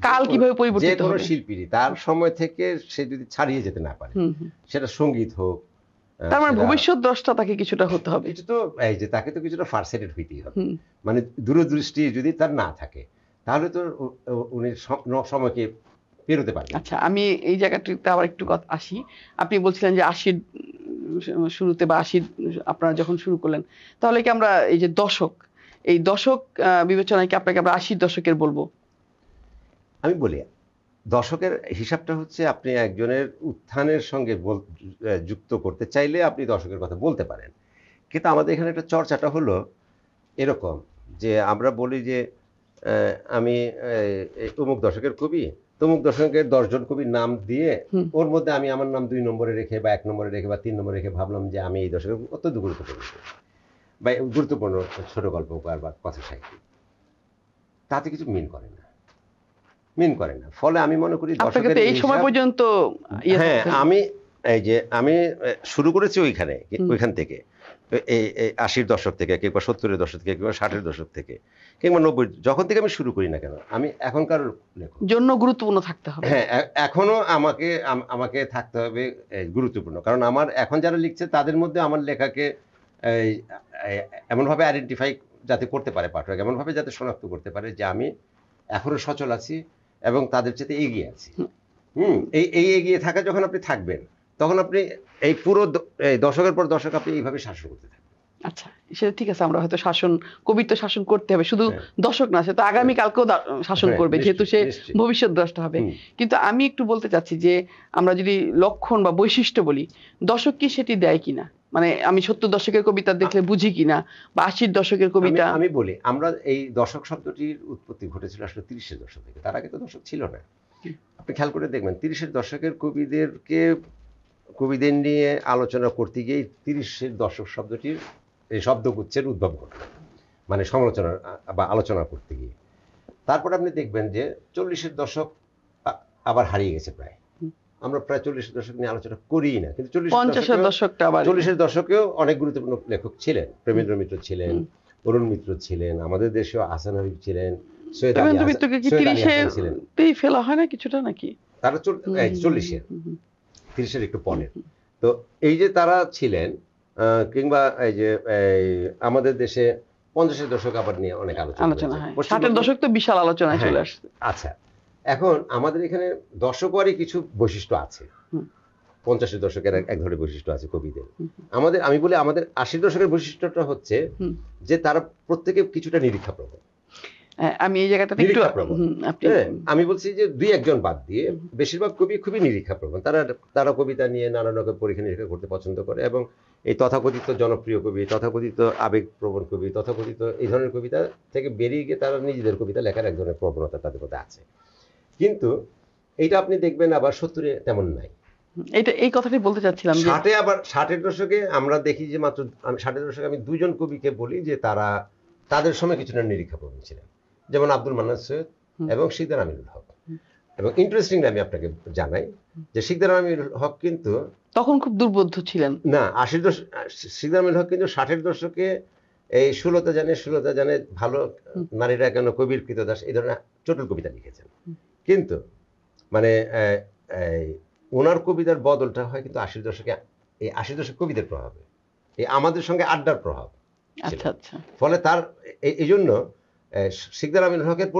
কাল কিভাবে পরিবর্তিত হবে। যে কোনো শিল্পীরই তার সময় থেকে সে যদি ছাড়িয়ে যেতে না পারে, সেটা সঙ্গীত হোক, তার মানে ভবিষ্যৎ দ্রষ্টা তাকে কিছুটা হতে হবে। কিছু তো এই যে তাকে তো কিছুটা ফারসাইটেড হইতেই হবে। মানে দূরদৃষ্টি যদি তার না থাকে তাহলে তো উনি সময়কে পেরোতে পারবেন। আচ্ছা, আমি এই জায়গাটিতে আবার একটু কথা আসি। আপনি বলছিলেন যে 80 শুরুতে বা 80 আপনারা যখন শুরু করলেন, তাহলে কি আমরা এই যে এই দশক বিবেচনায় কি আপনাকে আমরা 80 দশকের বলবো? আমি বলি দশকের হিসাবটা হচ্ছে আপনি একজনের উত্থানের সঙ্গে যুক্ত করতে চাইলে আপনি দশকের কথা বলতে পারেন। কিন্তু আমাদের এখানে একটা চর্চাটা হলো এরকম যে আমরা বলি যে আমি অমুক দশকের কবি, তমুক দশকের 10 জন কবির নাম দিয়ে ওর মধ্যে আমি আমার নাম 2 নম্বরে রেখে বা 1 নম্বরে রেখে বা 3 নম্বরে রেখে ভাবলাম যে আমি এই দশকের অত্যন্ত গুরুত্বপূর্ণ বা গুরুত্বপূর্ণ ছোট গল্পকার বা কথা সাহিত্যিক। তাতে কিছু মিন করে না। ফলে আমি মনে করি দশকের এই সময় পর্যন্ত আমি শুরু করেছি ওইখান থেকে, এই 80-র দশক থেকে কিংবা 70-এর দশক থেকে কিংবা 60-এর দশক থেকে কিংবা 90 যখন থেকে আমি শুরু করি না কেন, আমি এখনকার লেখক জন্য গুরুত্বপূর্ণ থাকতে হবে। হ্যাঁ, এখনো আমাকে থাকতে হবে গুরুত্বপূর্ণ, কারণ আমার এখন যারা লিখছে তাদের মধ্যে আমার লেখাকে এমনভাবে আইডেন্টিফাই যাতে করতে পারে পাঠক, এমনভাবে যাতে শনাক্ত করতে পারে যে আমি এখনো সচল আছি এবং তাদের চেয়ে এগিয়ে আছি। এই এগিয়ে থাকা যখন আপনি থাকবেন তখন আপনি এই পুরো দশকের পর দশক আপনি এইভাবে শাসন করতে থাকবেন। আচ্ছা, সেটা ঠিক আছে। আমরা হয়তো কবির তো শাসন করতে হবে, শুধু দশক না, সে তো আগামী কালকেও শাসন করবে, যেহেতু সে ভবিষ্যৎ দ্রষ্টা হবে। কিন্তু আমি একটু বলতে চাচ্ছি যে আমরা যদি লক্ষণ বা বৈশিষ্ট্য বলি, দশক কি সেটি দেয় কিনা? মানে আমি 70 দশকের কবিতা দেখলে বুঝি কিনা, বা 80 দশকের কবিতা। আমি বলি আমরা এই দশক শব্দটির উৎপত্তি ঘটেছিল আসলে 30-এর দশক থেকে, তার আগে তো দশক ছিল না। আপনি খেয়াল করে দেখবেন 30-এর দশকের কবিদের নিয়ে আলোচনা করতে গিয়ে 30-এর দশক শব্দটির এই শব্দগুচ্ছের উদ্ভব ঘটল, মানে সমালোচনা বা আলোচনা করতে গিয়ে। তারপর আপনি দেখবেন যে 40-এর দশক আবার হারিয়ে গেছে প্রায়, আমরা প্রায় 40-এর দশক নিয়ে আলোচনা করিই না। কিন্তু 40-এর দশকেও অনেক গুরুত্বপূর্ণ লেখক ছিলেন। প্রেমেন্দ্র মিত্র ছিলেন, অরুণ মিত্র ছিলেন, আমাদের দেশেও আহসান হাবিব ছিলেন, সৈয়দ আলী হাসান ছিলেন। ফেলা হয় না কিছুটা নাকি? তারা 30-এর একটু পরে। তো এই যে তারা ছিলেন, কিংবা এই যে আমাদের দেশে 50-এর দশক আবার নিয়ে অনেক আলোচনা হয়। 60-এর দশক তো বিশাল আলোচনায় চলে আসছে। আচ্ছা, এখন আমাদের এখানে দশকওয়ারই কিছু বৈশিষ্ট্য আছে। 50-এর দশকের এক ধরনের বৈশিষ্ট্য আছে কবিদের। আমি বলি আমাদের 80-র দশকের বৈশিষ্ট্যটা হচ্ছে যে তারা প্রত্যেকে কিছুটা নিরীক্ষাপ্রবণ। আমি এই জায়গাটাতে একটু আমি বলছি যে 2-1 জন বাদ দিয়ে বেশিরভাগ কবি খুবই নিরীক্ষাপ্রবণ। তারা কবিতা নিয়ে নানা রকম পরীক্ষা নিরীক্ষা করতে পছন্দ করে, এবং এই তথাকথিত জনপ্রিয় কবি, তথাকথিত আবেগপ্রবণ কবি, তথাকথিত এই ধরনের কবিতা থেকে বেরিয়ে গিয়ে তারা নিজেদের কবিতা লেখার এক ধরনের প্রবণতা তাদের মধ্যে আছে। কিন্তু এইটা আপনি দেখবেন আবার 70-এ তেমন নাই। এই কথাটাই বলতে চাচ্ছিলাম। 60-এর দশকে আমরা দেখি যে মাত্র 60-এর দশকে আমি 2 জন কবিকে বলি যে তাদের সময় কিছুটা নিরীক্ষাপ্রবণ ছিলেন, যেমন আব্দুল মান্নান সৈয়দ এবং শিকদার আমিনুল হক। এবং ইন্টারেস্টিংলি আমি আপনাকে জানাই যে শিকদার আমিনুল হক কিন্তু তখন খুব দুর্বোধ্য ছিলেন না। শিকদার আমিনুল হক কিন্তু 60-এর দশকে এই সুলতা জানে ভালো নারীরা কেন, কবির কৃতদাস, এই ধরনের চটুল কবিতা লিখেছেন। কিন্তু মানে ওনার কবিতার বদলটা হয় কিন্তু 80-এর দশকে, এই 80-এর দশক কবিদের প্রভাবে, এই আমাদের সঙ্গে আড্ডার প্রভাব। ফলে তার এই জন্য শিকদার আমিনুল হকের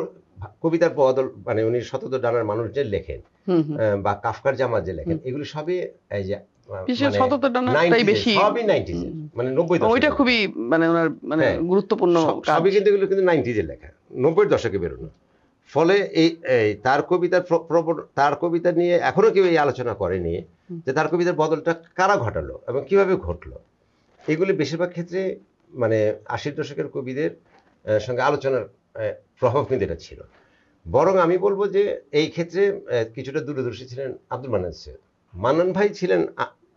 কবিতার বদল, মানে উনি শতদ ডানার মানুষ যে লেখেন বা কাফকার জামাত যে লেখেন, এগুলি সবই এই যে বিশেষ মানে সততাটাই বেশি, সবই 90s এর, মানে 90 ওইটা দশকের। খুবই মানে ওনার মানে হ্যাঁ, গুরুত্বপূর্ণ কাজ। সবই কিন্তু এগুলো কিন্তু 90s এর লেখা, 90 দশকে বেরোনো। ফলে এই এই তার কবিতার তার কবিতা নিয়ে এখনো কেউ এই আলোচনা করেনি যে তার কবিতার বদলটা কারা ঘটালো এবং কিভাবে ঘটলো। এগুলি বেশিরভাগ ক্ষেত্রে মানে 80 দশকের কবিদের সঙ্গে আলোচনার প্রভাব কিন্তু এটা ছিল। বরং আমি বলবো যে এই ক্ষেত্রে কিছুটা দূরদর্শী ছিলেন আব্দুল মান্নান সৈয়দ। মান্নান ভাই ছিলেন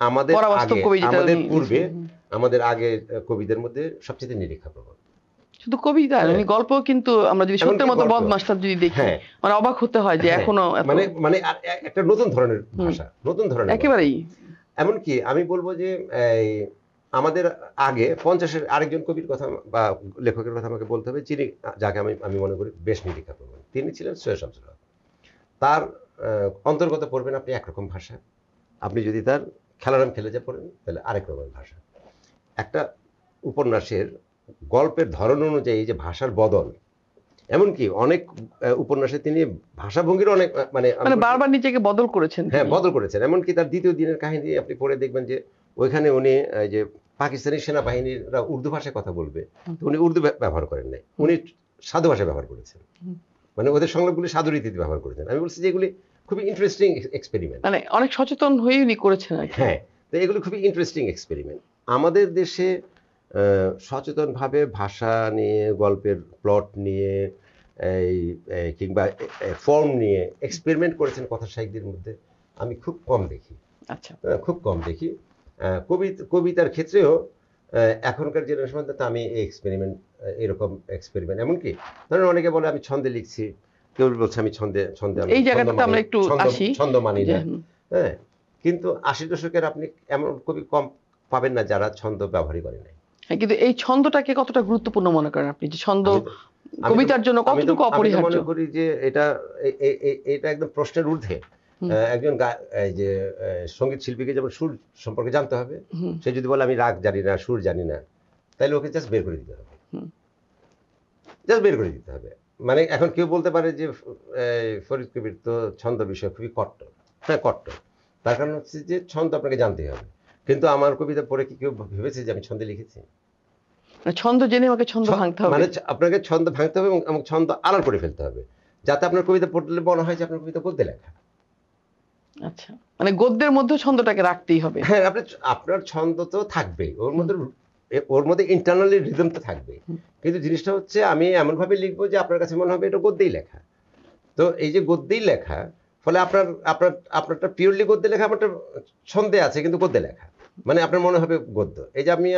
আমাদের পরাবাস্তব আগে, কবি, যেটা আমাদের উনি পূর্বে, হুম। আমাদের আগে কবিদের মধ্যে সবচেয়ে নিরীক্ষা প্রবণ। শুধু কবিতা হ্যাঁ। উনি গল্প, কিন্তু আমরা যদি এমনকি সত্যের মতো গল্প। বদমাস্টার যদি দেখি, হ্যাঁ, মানে অবাক হতে হয় যে হ্যাঁ, এখনো এত মানে মানে একটা নতুন ধরনের ভাষা, নতুন ধরনের গল্প। একেবারেই। এমনকি আমি বলবো যে এই আমাদের আগে 50-এর আরেকজন কবির কথা বা লেখকের কথা আমাকে বলতে হবে, যিনি যাকে আমি আমি মনে করি বেশ নিরীক্ষা প্রবণ, তিনি ছিলেন সৈয়দ শামসুল হক। তার অন্তর্গত পড়বেন আপনি একরকম ভাষা, আপনি যদি তার খেলারাম খেলে যা পড়েন তাহলে আরেক রকমের ভাষা। একটা উপন্যাসের গল্পের ধরন অনুযায়ী যে ভাষার বদল, এমনকি অনেক উপন্যাসে তিনি ভাষাভঙ্গির অনেক মানে মানে বারবার নিজেকে বদল করেছেন হ্যাঁ তিনি। বদল করেছেন। এমনকি তার দ্বিতীয় দিনের কাহিনী আপনি পড়ে দেখবেন যে ওইখানে উনি এই যে পাকিস্তানি সেনাবাহিনীরা উর্দু ভাষায় কথা বলবে, তো উনি উর্দু ব্যবহার করেন নাই, উনি সাধু ভাষা ব্যবহার করেছেন। মানে ওদের সংলাপগুলি সাধু রীতিতে ব্যবহার করেছেন। আমি বলছি যে এগুলি খুবই ইন্টারেস্টিং এক্সপেরিমেন্ট। মানে অনেক সচেতন হয়ে উনি করেছেন আর কি। হ্যাঁ, তো এগুলো খুবই ইন্টারেস্টিং এক্সপেরিমেন্ট। আমাদের দেশে সচেতনভাবে ভাষা নিয়ে, গল্পের প্লট নিয়ে, এই কিংবা ফর্ম নিয়ে এক্সপেরিমেন্ট করেছেন কথা সাহিত্যের মধ্যে আমি খুব কম দেখি। আচ্ছা, খুব কম দেখি। কবিতার ক্ষেত্রেও এখনকার জেনারেশন তো আমি এই এক্সপেরিমেন্ট, এরকম এক্সপেরিমেন্ট, এমনকি ধরেন অনেকে বলে আমি ছন্দে লিখছি, কেউ বলছে আমি ছন্দে ছন্দে এই জায়গাটাতে আমরা একটু আসি ছন্দ মানি যে না। হ্যাঁ, কিন্তু 80 দশকের আপনি এমন কবি কম পাবেন না যারা ছন্দ ব্যবহারই করে নাই। হ্যাঁ, কিন্তু এই ছন্দটাকে কতটা গুরুত্বপূর্ণ মনে করেন আপনি, যে ছন্দ আমি কবিতার জন্য কতটুকু আমি তো অপরিহার্য? মনে করি যে এটা একদম প্রশ্নের ঊর্ধ্বে। একজন এই যে সঙ্গীত শিল্পীকে যেমন সুর সম্পর্কে জানতে হবে, সে যদি বলে আমি রাগ জানি না, সুর জানি না, তাহলে ওকে জাস্ট বের করে দিতে হবে, জাস্ট বের করে দিতে হবে। মানে এখন কেউ বলতে পারে যে ফরিদ কবির তো ছন্দ বিষয় খুবই কট্টর। হ্যাঁ, কট্টর। তার কারণ হচ্ছে যে ছন্দ আপনাকে জানতেই হবে। কিন্তু আমার কবিতা পড়ে কি কেউ ভেবেছে যে আমি ছন্দে লিখেছি? ছন্দ জেনে আমাকে ছন্দ ভাঙতে হবে, মানে আপনাকে ছন্দ ভাঙতে হবে এবং ছন্দ আড়াল করে ফেলতে হবে, যাতে আপনার কবিতা পড়লে মনে হয় যে আপনার কবিতা গদ্যে লেখা। আচ্ছা, মানে গদ্যের মধ্যে ছন্দটাকে রাখতেই হবে। হ্যাঁ, আপনার ছন্দ তো থাকবেই, ওর মধ্যে ইন্টারনালি রিদম তো থাকবেই, কিন্তু জিনিসটা হচ্ছে আমি এমন ভাবে লিখবো যে আপনার কাছে মনে হবে এটা গদ্যেই লেখা। তো এই যে গদ্যেই লেখা, ফলে আপনারটা পিওরলি গদ্যে লেখা, আমারটা ছন্দে আছে কিন্তু গদ্যে লেখা, মানে আপনার মনে হবে গদ্য। এই যে আমি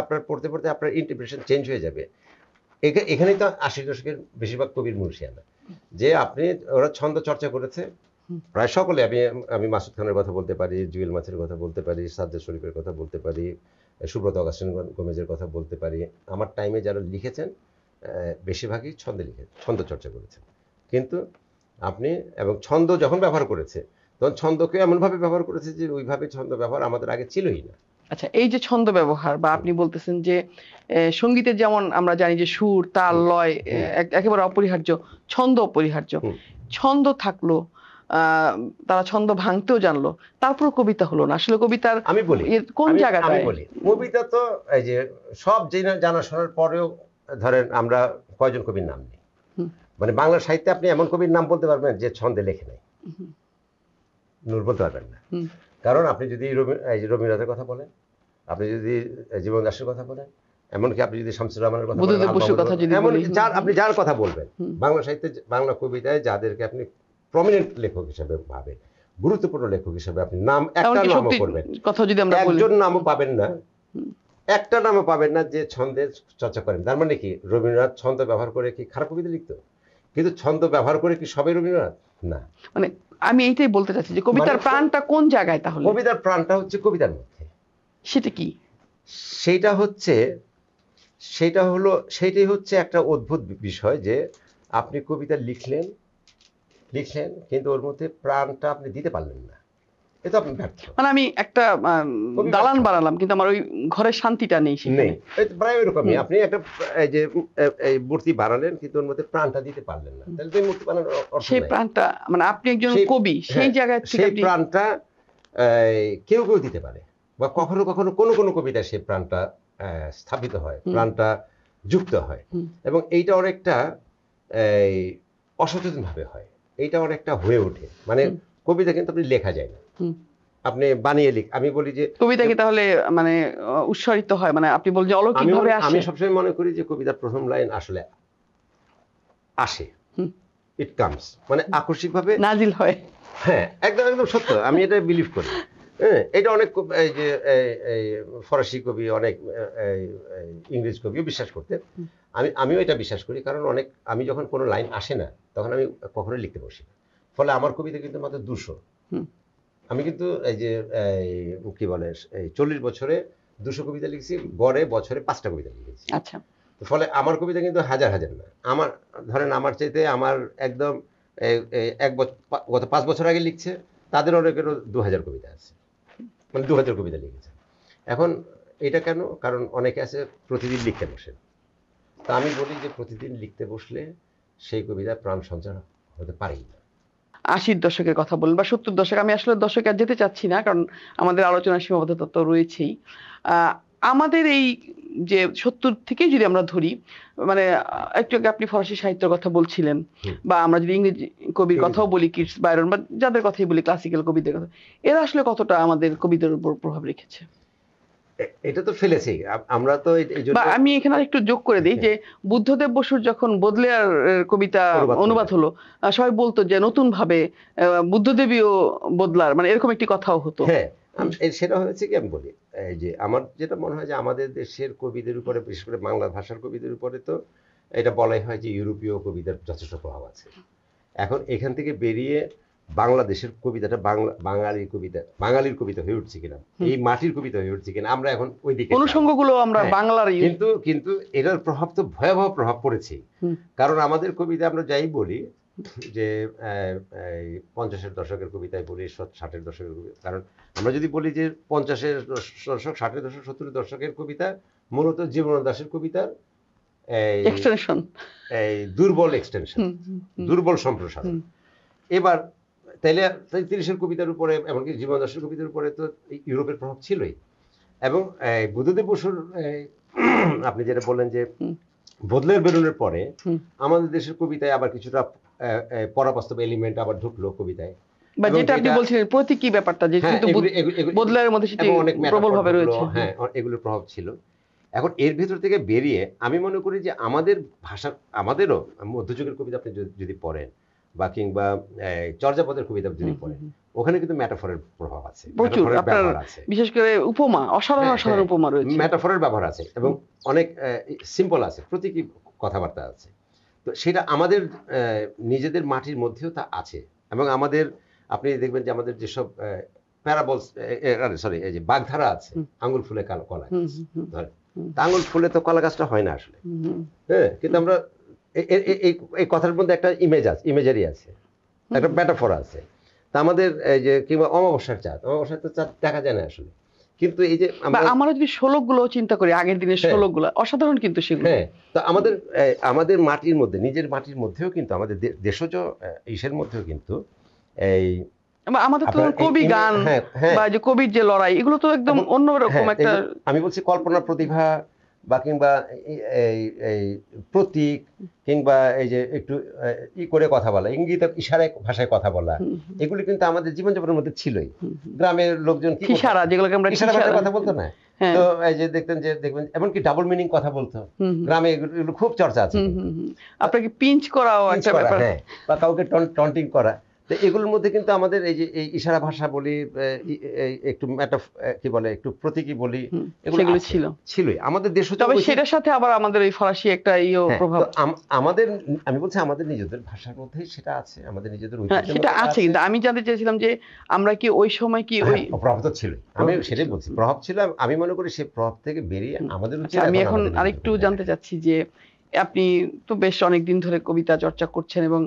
আপনার পড়তে পড়তে আপনার ইন্টারপ্রিটেশন চেঞ্জ হয়ে যাবে। এখানেই তো 80 দশকের বেশিরভাগ কবির মুর্শিয়ানা, যে ওরা ছন্দ চর্চা করেছে প্রায় সকলে। আমি মাসুদ খানের কথা বলতে পারি, জুয়েল মাছের কথা বলতে পারি, সাজ্জাদ শরীফের কথা বলতে পারি, সুব্রত অগাস্টিন গোমেজের কথা বলতে পারি। আমার টাইমে যারা লিখেছেন বেশিরভাগই ছন্দ চর্চা করেছেন। কিন্তু এবং ছন্দ যখন ব্যবহার করেছে তখন ছন্দকে এমনভাবে ব্যবহার করেছে যে ওইভাবে ছন্দ ব্যবহার আমাদের আগে ছিলই না। আচ্ছা, এই যে ছন্দ ব্যবহার, বা আপনি বলতেছেন যে সঙ্গীতে যেমন আমরা জানি যে সুর, তাল, লয় একেবারে অপরিহার্য, ছন্দ অপরিহার্য। ছন্দ থাকলো, তারা ছন্দ ভাঙতেও জানলো, তারপর কবিতা হলো না। আসলে কবিতার আমি বলি কোন জায়গাটা? আমি বলি কবিতা তো এই যে সব জানা শোনার পরেও ধরেন আমরা কয়জন কবির নাম নেই, মানে বাংলা সাহিত্যে আপনি এমন কবির নাম বলতে পারবেন যে ছন্দে লেখে নাই? নূর বলতে পারবেন না। কারণ আপনি যদি রবীন্দ্রনাথের কথা বলেন, আপনি যদি জীবন দাসের কথা বলেন, এমনকি আপনি যদি শামসুর রহমানের কথা বলেন, আপনি যার কথা বলবেন, বাংলা সাহিত্যে বাংলা কবিতায় যাদেরকে আপনি প্রমিনেন্ট লেখক হিসেবে ভাবে, গুরুত্বপূর্ণ লেখক হিসেবে আপনি নাম একটা নামও করবেন, একজন নামও পাবেন না, একটা নামও পাবেন না যে ছন্দের চর্চা করেন। তার মানে কি রবীন্দ্রনাথ ছন্দ ব্যবহার করে কি খারাপ কবিতা লিখতো? কিন্তু ছন্দ ব্যবহার করে কি সবাই রবীন্দ্রনাথ? না। মানে আমি এইটাই বলতে চাচ্ছি যে কবিতার প্রাণটা কোন জায়গায়? তাহলে কবিতার প্রাণটা হচ্ছে কবিতার মধ্যে। সেটা কি? সেইটাই হচ্ছে একটা অদ্ভুত বিষয় যে আপনি কবিতা লিখলেন কিন্তু ওর মধ্যে প্রাণটা আপনি দিতে পারলেন না, এটা আপনি ব্যর্থ। মানে আমি একটা দালান বানালাম কিন্তু আমার ওই ঘরের শান্তিটা নেই সেখানে। প্রায় ওইরকমই, আপনি একটা এই যে এই মূর্তি বানালেন কিন্তু ওর মধ্যে প্রাণটা দিতে পারলেন না, তাহলে তো এই মূর্তি বানানোর অর্থ নাই। সেই প্রাণটা, মানে আপনি একজন কবি, সেই জায়গা থেকে সেই প্রাণটা কেউ কেউ দিতে পারে, বা কখনো কখনো কোনো কোনো কবিতায় সে প্রাণটা স্থাপিত হয়, প্রাণটা যুক্ত হয়, এবং এইটা অনেকটা অসচেতন ভাবে হয়, এইটা অনেকটা হয়ে ওঠে। মানে কবিতা কিন্তু আপনি লেখা যায় না, আপনি বানিয়ে আমি বলি যে কবিতা কি তাহলে মানে উৎসারিত হয়, মানে আপনি বলেন যে অলৌকিকভাবে আসে? আমি সবসময় মনে করি যে কবিতার প্রথম লাইন আসলে আসে, ইট কামস, মানে আকস্মিকভাবে নাজিল হয়। হ্যাঁ, একদম একদম সত্য, আমি এটা বিলিভ করি। হ্যাঁ, এটা অনেক এই যে ফরাসি কবি, অনেক ইংরেজ কবিও বিশ্বাস করতেন, আমিও এটা বিশ্বাস করি। কারণ আমি যখন কোনো লাইন আসে না তখন আমি কখনোই লিখতে বসি না। ফলে আমার কবিতা কিন্তু মাত্র 200। আমি কিন্তু এই যে কি বলে 40 বছরে 200 কবিতা লিখছি, গড়ে বছরে 5টা কবিতা লিখেছি। আচ্ছা। ফলে আমার কবিতা কিন্তু হাজার হাজার না। আমার ধরেন আমার চাইতে আমার একদম গত 5 বছর আগে লিখছে তাদের অনেকেরও 2000 কবিতা আছে, মানে 2000 কবিতা লিখেছে। এখন এটা কেন? কারণ অনেকে আছে প্রতিদিন লিখতে বসে। তা আমি বলি যে প্রতিদিন লিখতে বসলে সেই কবিতা প্রাণ সঞ্চার হতে পারেই না। 80-র দশকের কথা বলেন বা 70-র দশক, আমি আসলে দশকে আর যেতে চাচ্ছি না, কারণ আমাদের আলোচনার সীমাবদ্ধতা তো রয়েছেই। আমাদের এই যে 70 থেকেই যদি আমরা ধরি, মানে একটু আগে আপনি ফরাসি সাহিত্যের কথা বলছিলেন, বা আমরা যদি ইংরেজি কবির কথাও বলি, কিটস, বাইরন, বা যাদের কথাই বলি ক্লাসিক্যাল কবিদের কথা, এরা আসলে কতটা আমাদের কবিদের উপর প্রভাব রেখেছে? এটা তো ফেলেছেই আমরা তো এই জন্য। বা আমি এখানে একটু যোগ করে দিই যে বুদ্ধদেব বসুর যখন বোদলেয়ার কবিতা অনুবাদ হলো, সবাই বলতো যে নতুন ভাবে বুদ্ধদেবীও বদলার, মানে এরকম একটি কথাও হতো। হ্যাঁ, সেটা হয়েছে কি, আমি বলি এই যে আমার যেটা মনে হয় যে আমাদের দেশের কবিদের উপরে, বিশেষ করে বাংলা ভাষার কবিদের উপরে তো এটা বলাই হয় যে ইউরোপীয় কবিতার যথেষ্ট প্রভাব আছে। এখন এখান থেকে বেরিয়ে বাংলাদেশের কবিতাটা বাঙালির কবিতা হয়ে উঠছে কিনা, এই মাটির কবিতা হয়ে উঠছে কিনা, আমরা এখন ওই দিকে অনুষঙ্গগুলো আমরা বাংলার, কিন্তু এটার প্রভাব তো ভয়াবহ প্রভাব পড়েছে। কারণ আমাদের কবিতা আমরা যাই বলি যে 50-এর দশকের কবিতায় বলি, 60-এর দশকের কবিতা, কারণ আমরা যদি বলি যে 50-এর দশক, 60-এর দশক, 70-এর দশকের কবিতা মূলত জীবনানন্দ দাশের কবিতার এক্সটেনশন, দুর্বল এক্সটেনশন, দুর্বল সম্প্রসারণ। এবার তাইলে 30-এর কবিতার উপরে, এমনকি জীবনানন্দ দাশের কবিতার উপরে তো ইউরোপের প্রভাব ছিলই। এবং বুদ্ধদেব বসুর আপনি যেটা বললেন যে বদলের বেরোনোর পরে আমাদের দেশের কবিতায় আবার কিছুটা পরাবাস্তব এলিমেন্ট আবার ঢুকলো কবিতায়, বা যেটা আপনি বলছিলেন প্রতীকী ব্যাপারটা, যে কিন্তু বদলের মধ্যে সেটি প্রবলভাবে রয়েছে। হ্যাঁ, এগুলোর প্রভাব ছিল। এখন এর ভিতর থেকে বেরিয়ে আমি মনে করি যে আমাদের ভাষা, আমাদেরও মধ্যযুগের কবিতা আপনি যদি পড়েন, বা কিংবা চর্যাপদের কবিতা যদি পড়েন, ওখানে কিন্তু ম্যাটাফরের প্রভাব আছে, প্রচুর। আপনার বিশেষ করে উপমা, অসাধারণ অসাধারণ উপমা রয়েছে, ম্যাটাফরের ব্যবহার আছে, এবং অনেক সিম্পল আছে, প্রতীকী কথাবার্তা আছে। তো সেটা আমাদের নিজেদের মাটির মধ্যেও তা আছে। এবং আমাদের, আপনি দেখবেন যে আমাদের যেসব প্যারাবলস, সরি, এই যে বাগধারা আছে, আঙুল ফুলে কলা গাছ, ধরেন আঙুল ফুলে তো কলা গাছটা হয় না আসলে, হ্যাঁ, কিন্তু আমরা এই কথার মধ্যে একটা ইমেজারি আছে, একটা ম্যাটাফর আছে। তা আমাদের এই যে কিংবা অমাবস্যার চাঁদ দেখা যায় না আসলে, কিন্তু এই যে আমরা যদি শ্লোকগুলো চিন্তা করি, আগের দিনের শ্লোকগুলো অসাধারণ কিন্তু সেগুলো। হ্যাঁ, তো আমাদের মাটির মধ্যে, নিজের মাটির মধ্যেও কিন্তু, আমাদের দেশজ ইসের মধ্যেও কিন্তু এই আমাদের তো কবি গান বা যে কবির যে লড়াই, এগুলো তো একদম অন্যরকম একটা, আমি বলছি কল্পনা প্রতিভা, বা কিংবা এই প্রতীক, কিংবা এই যে একটু করে কথা বলা, ইঙ্গিত ইশারায় ভাষায় কথা বলা, এগুলি কিন্তু আমাদের জীবনযাপনের মধ্যে ছিলই। গ্রামের লোকজন কি ইশারা, যেগুলোকে আমরা ইশারা ভাষায় কথা বলতো না, তো এই যে দেখবেন এমনকি ডাবল মিনিং কথা বলতো গ্রামে, এগুলো খুব চর্চা আছে। আপনাকে পিঞ্চ করাও একটা ব্যাপার, হ্যাঁ, বা কাউকে টন্টিং করা। তো এগুলোর মধ্যে কিন্তু আমাদের এই যে এই ইশারা ভাষা বলি, একটু কি বলে, একটু প্রতীকী বলি, এগুলো ছিলই আমাদের দেশ। তবে সেটার সাথে আবার আমাদের এই ফরাসি একটা প্রভাব আমাদের, আমি বলছি আমাদের নিজেদের ভাষার মধ্যেই সেটা আছে, আমাদের নিজেদের সেটা আছে। কিন্তু আমি জানতে চাইছিলাম যে আমরা কি ওই সময় কি ওই প্রভাব তো ছিল, আমি সেটাই বলছি, প্রভাব ছিল। আমি মনে করি সেই প্রভাব থেকে বেরিয়ে আমাদের উচিত। আমি এখন আরেকটু জানতে চাচ্ছি যে আপনি তো বেশ অনেকদিন ধরে কবিতা চর্চা করছেন, এবং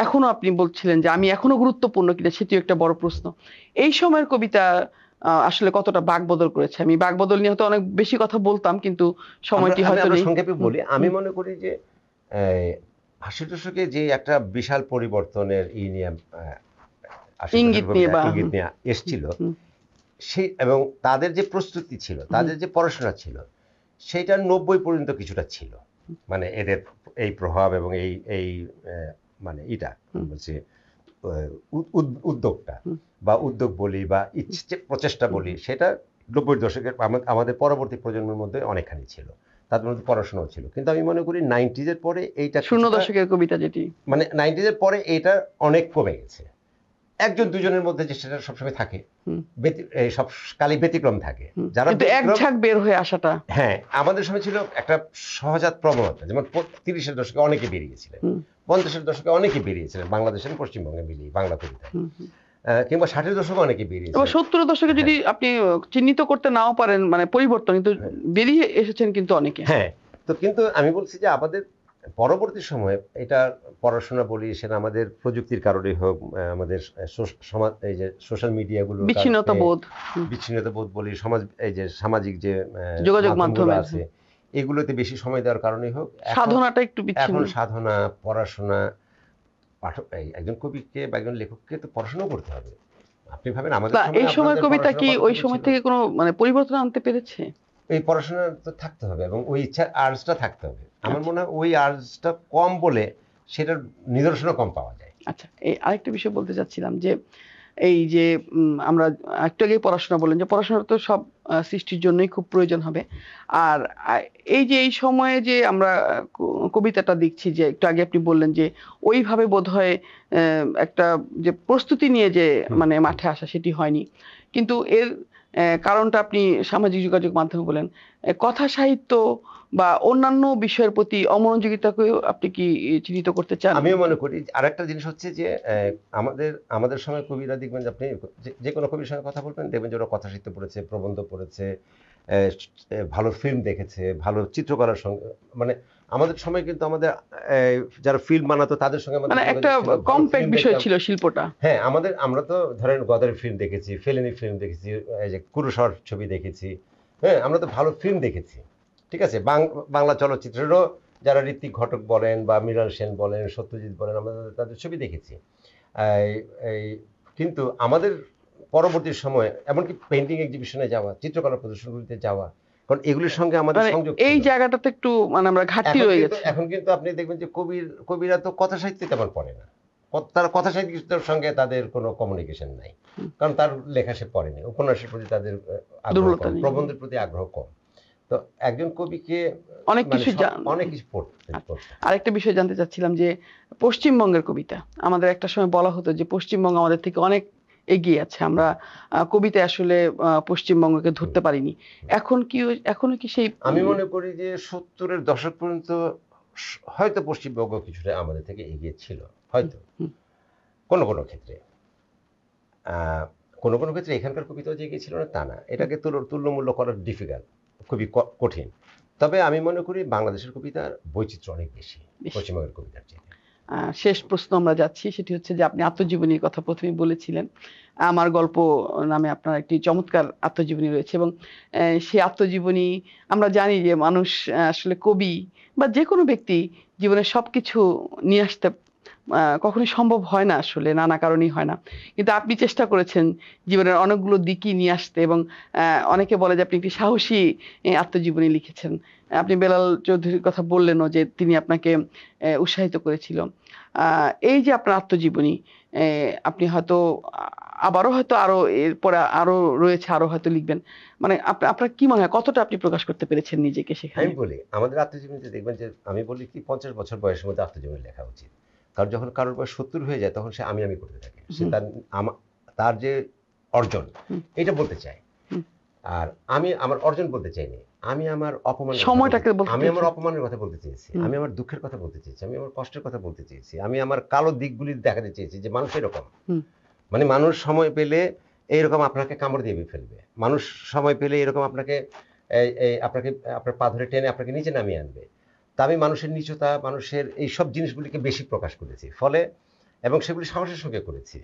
এখনো আপনি বলছিলেন যে আমি এখনো গুরুত্বপূর্ণ কিনা, সেটিও একটা বড় প্রশ্ন। এই সময়ের কবিতা আসলে কতটা বাকবদল করেছে? আমি বাকবদল নিয়ে হয়তো অনেক বেশি কথা বলতাম, কিন্তু সময়টি হয়তো নেই। সংক্ষেপে বলি, আমি মনে করি যে 80 দশকে যে একটা বিশাল পরিবর্তনের নিয়ে ইঙ্গিত নিয়ে বা ইঙ্গিত নিয়ে এসেছিল, হুম, সেই এবং তাদের যে প্রস্তুতি ছিল, তাদের যে পড়াশোনা ছিল, সেইটার 90 পর্যন্ত কিছুটা ছিল, মানে এদের এই প্রভাব এবং এই এই মানে এটা বলছে উদ্যোগটা হুম। বা উদ্যোগ বলি বা ইচ্ছে প্রচেষ্টা বলি, সেটা 90 দশকের আমাদের পরবর্তী প্রজন্মের মধ্যে অনেকখানি ছিল, তাদের মধ্যে পড়াশোনাও ছিল। কিন্তু আমি মনে করি 90s পরে এইটা 00 দশকের কবিতা যেটি, মানে 90s পরে এটা অনেক কমে গেছে। একজন দুজনের মধ্যে যে সেটা সবসময় থাকে, এই সব কালে ব্যতিক্রম থাকে, যারা কিন্তু এক ঝাঁক বের হয়ে আসাটা, হ্যাঁ, আমাদের সময় ছিল একটা সহজাত প্রবণতা, যেমন 30-এর দশকে অনেকে বেরিয়েছিলেন, 50-এর দশকে অনেকে বেরিয়েছিলেন বাংলাদেশের পশ্চিমবঙ্গে মিলিয়ে বাংলা কবিতায়, কিংবা 60-এর দশকে অনেকে বেরিয়েছিলেন। এবার 70 দশকে যদি আপনি চিহ্নিত করতে নাও পারেন মানে পরিবর্তন, কিন্তু বেরিয়ে এসেছেন কিন্তু অনেকে। হ্যাঁ, তো কিন্তু আমি বলছি যে আমাদের পরবর্তী সময়ে এটা পড়াশোনা বলি, সেটা আমাদের প্রযুক্তির কারণে হোক, আমাদের সমাজ, এই যে সোশ্যাল মিডিয়াগুলো, বিচ্ছিন্নতা বোধ বলি, সমাজ, এই যে সামাজিক যে যোগাযোগ মাধ্যম আছে, এগুলোতে বেশি সময় দেওয়ার কারণেই হোক, সাধনাটা একটু এখন সাধনা, পড়াশোনা, পাঠক, একজন কবিকে বা একজন লেখককে তো পড়াশোনা করতে হবে। আপনি ভাবেন আমাদের এই সময় কবিতা কি ওই সময় থেকে কোনো মানে পরিবর্তন আনতে পেরেছে? এই পড়াশোনা তো থাকতে হবে এবং ওই ইচ্ছা, আর্জটা থাকতে হবে। আমার মনে হয় ওই আর্জটা কম বলে সেটার নিদর্শনও কম পাওয়া যায়। আচ্ছা, এই আরেকটা বিষয় বলতে চাচ্ছিলাম যে এই যে আমরা একটু আগে পড়াশোনা বললেন যে পড়াশোনা তো সব সৃষ্টির জন্যই খুব প্রয়োজন হবে। আর এই যে এই সময়ে যে আমরা কবিতাটা দেখছি, যে একটু আগে আপনি বললেন যে ওইভাবে বোধহয় একটা যে প্রস্তুতি নিয়ে যে মানে মাঠে আসা সেটি হয়নি, কিন্তু এর কারণটা আপনি সামাজিক যোগাযোগ মাধ্যমে বলেন, কথা সাহিত্য বা অন্যান্য বিষয়ের প্রতি অমনোযোগিতাকেও আপনি কি চিহ্নিত করতে চান? আমিও মনে করি। আরেকটা জিনিস হচ্ছে যে আমাদের সময় কবিরা দেখবেন যে আপনি যে কোনো কবির সঙ্গে কথা বলবেন, দেখবেন যে ওরা কথা সাহিত্য পড়েছে, প্রবন্ধ পড়েছে, ভালো ফিল্ম দেখেছে, ভালো চিত্রকলার সঙ্গে, মানে আমাদের সময় কিন্তু আমাদের যারা ফিল্ম বানাতো তাদের সঙ্গে মানে একটা কমপ্যাক্ট বিষয় ছিল শিল্পটা। হ্যাঁ, আমরা তো ধরেন গদারের ফিল্ম দেখেছি, ফেলেনি ফিল্ম দেখেছি, এই যে কুরুশর ছবি দেখেছি, হ্যাঁ, আমরা তো ভালো ফিল্ম দেখেছি, ঠিক আছে। বাংলা চলচ্চিত্রেরও যারা ঋত্বিক ঘটক বলেন বা মৃণাল সেন বলেন, সত্যজিৎ বলেন, আমরা তাদের ছবি দেখেছি। এই কিন্তু আমাদের পরবর্তী সময়ে এমনকি পেইন্টিং এক্সিবিশনে যাওয়া, চিত্রকলা প্রদর্শনীতে যাওয়া, কারণ এগুলির সঙ্গে আমাদের সংযোগ, এই জায়গাটাতে একটু মানে আমরা ঘাটতি রয়ে গেছে। এখন কিন্তু আপনি দেখবেন যে কবিরা তো কথা সাহিত্য তেমন পড়ে না, তারা কথা সাহিত্যের সঙ্গে তাদের কোনো কমিউনিকেশন নাই, কারণ তার লেখা সে পড়েনি, উপন্যাসের প্রতি তাদের আগ্রহ কম, প্রবন্ধের প্রতি আগ্রহ কম। তো একজন কবিকে অনেক কিছু পড়তে। আরেকটা বিষয় জানতে চাচ্ছিলাম যে পশ্চিমবঙ্গের কবিতা, আমাদের একটা সময় বলা হতো যে পশ্চিমবঙ্গ আমাদের থেকে অনেক এগিয়ে আছে, আমরা কবিতায় আসলে পশ্চিমবঙ্গকে ধরতে পারিনি। এখনো কি সেই, আমি মনে করি যে 70-এর দশক পর্যন্ত হয়তো পশ্চিমবঙ্গ কিছুটা আমাদের থেকে এগিয়ে ছিল, হয়তো কোনো কোনো ক্ষেত্রে, কোনো কোনো ক্ষেত্রে এখানকার কবিতাও যে এগিয়ে ছিল না তা না, এটাকে তুল্যমূল্য করা ডিফিকাল্ট, খুবই কঠিন। তবে আমি মনে করি বাংলাদেশের কবিতার বৈচিত্র্য অনেক বেশি পশ্চিমবঙ্গের কবিতার চেয়ে। শেষ প্রশ্ন আমরা যাচ্ছি, সেটি হচ্ছে যে আপনি আত্মজীবনীর কথা প্রথমে বলেছিলেন, আমার গল্প নামে আপনার একটি চমৎকার আত্মজীবনী রয়েছে, এবং সেই আত্মজীবনী আমরা জানি যে মানুষ আসলে কবি বা যে কোনো ব্যক্তি জীবনের সবকিছু নিয়ে আসতে কখনোই সম্ভব হয় না, আসলে নানা কারণেই হয় না, কিন্তু আপনি চেষ্টা করেছেন জীবনের অনেকগুলো দিকই নিয়ে আসতে, এবং অনেকে বলে যে আপনি একটি সাহসী আত্মজীবনী লিখেছেন। আপনি বেলাল চৌধুরীর কথা বললেনও যে তিনি আপনাকে উৎসাহিত করেছিল। এই যে আপনার আত্মজীবনী, আপনি হয়তো আবারও হয়তো আরো এরপরে আরো রয়েছে, আরো হয়তো লিখবেন, মানে আপনার কি মনে হয় কতটা আপনি প্রকাশ করতে পেরেছেন নিজেকে সেখানে? আমি বলি আমাদের আত্মজীবনীতে দেখবেন যে আমি বলি কি 50 বছর বয়সের মধ্যে আত্মজীবনী লেখা উচিত, কারণ যখন কারোর বয়স 70 হয়ে যায় তখন সে আমি করতে থাকে, সে তার যে অর্জন এটা বলতে চায়, আর আমি আমার অর্জন বলতে চাইনি, আমি আমার অপমান, সময়টাকে আমি আমার অপমানের কথা বলতে চেয়েছি, আমি আমার দুঃখের কথা বলতে চেয়েছি, আমি আমার কষ্টের কথা বলতে চেয়েছি, আমি আমার কালো দিকগুলি দেখাতে চেয়েছি যে মানুষ এরকম, মানে মানুষ সময় পেলে এইরকম আপনাকে কামড় দিয়ে ফেলবে, মানুষ সময় পেলে এরকম আপনাকে আপনার পা ধরে টেনে আপনাকে নিচে নামিয়ে আনবে। তা আমি মানুষের নিচতা, মানুষের এই সব জিনিসগুলিকে বেশি প্রকাশ করেছি, ফলে এবং সেগুলি সাহসের সঙ্গে করেছি।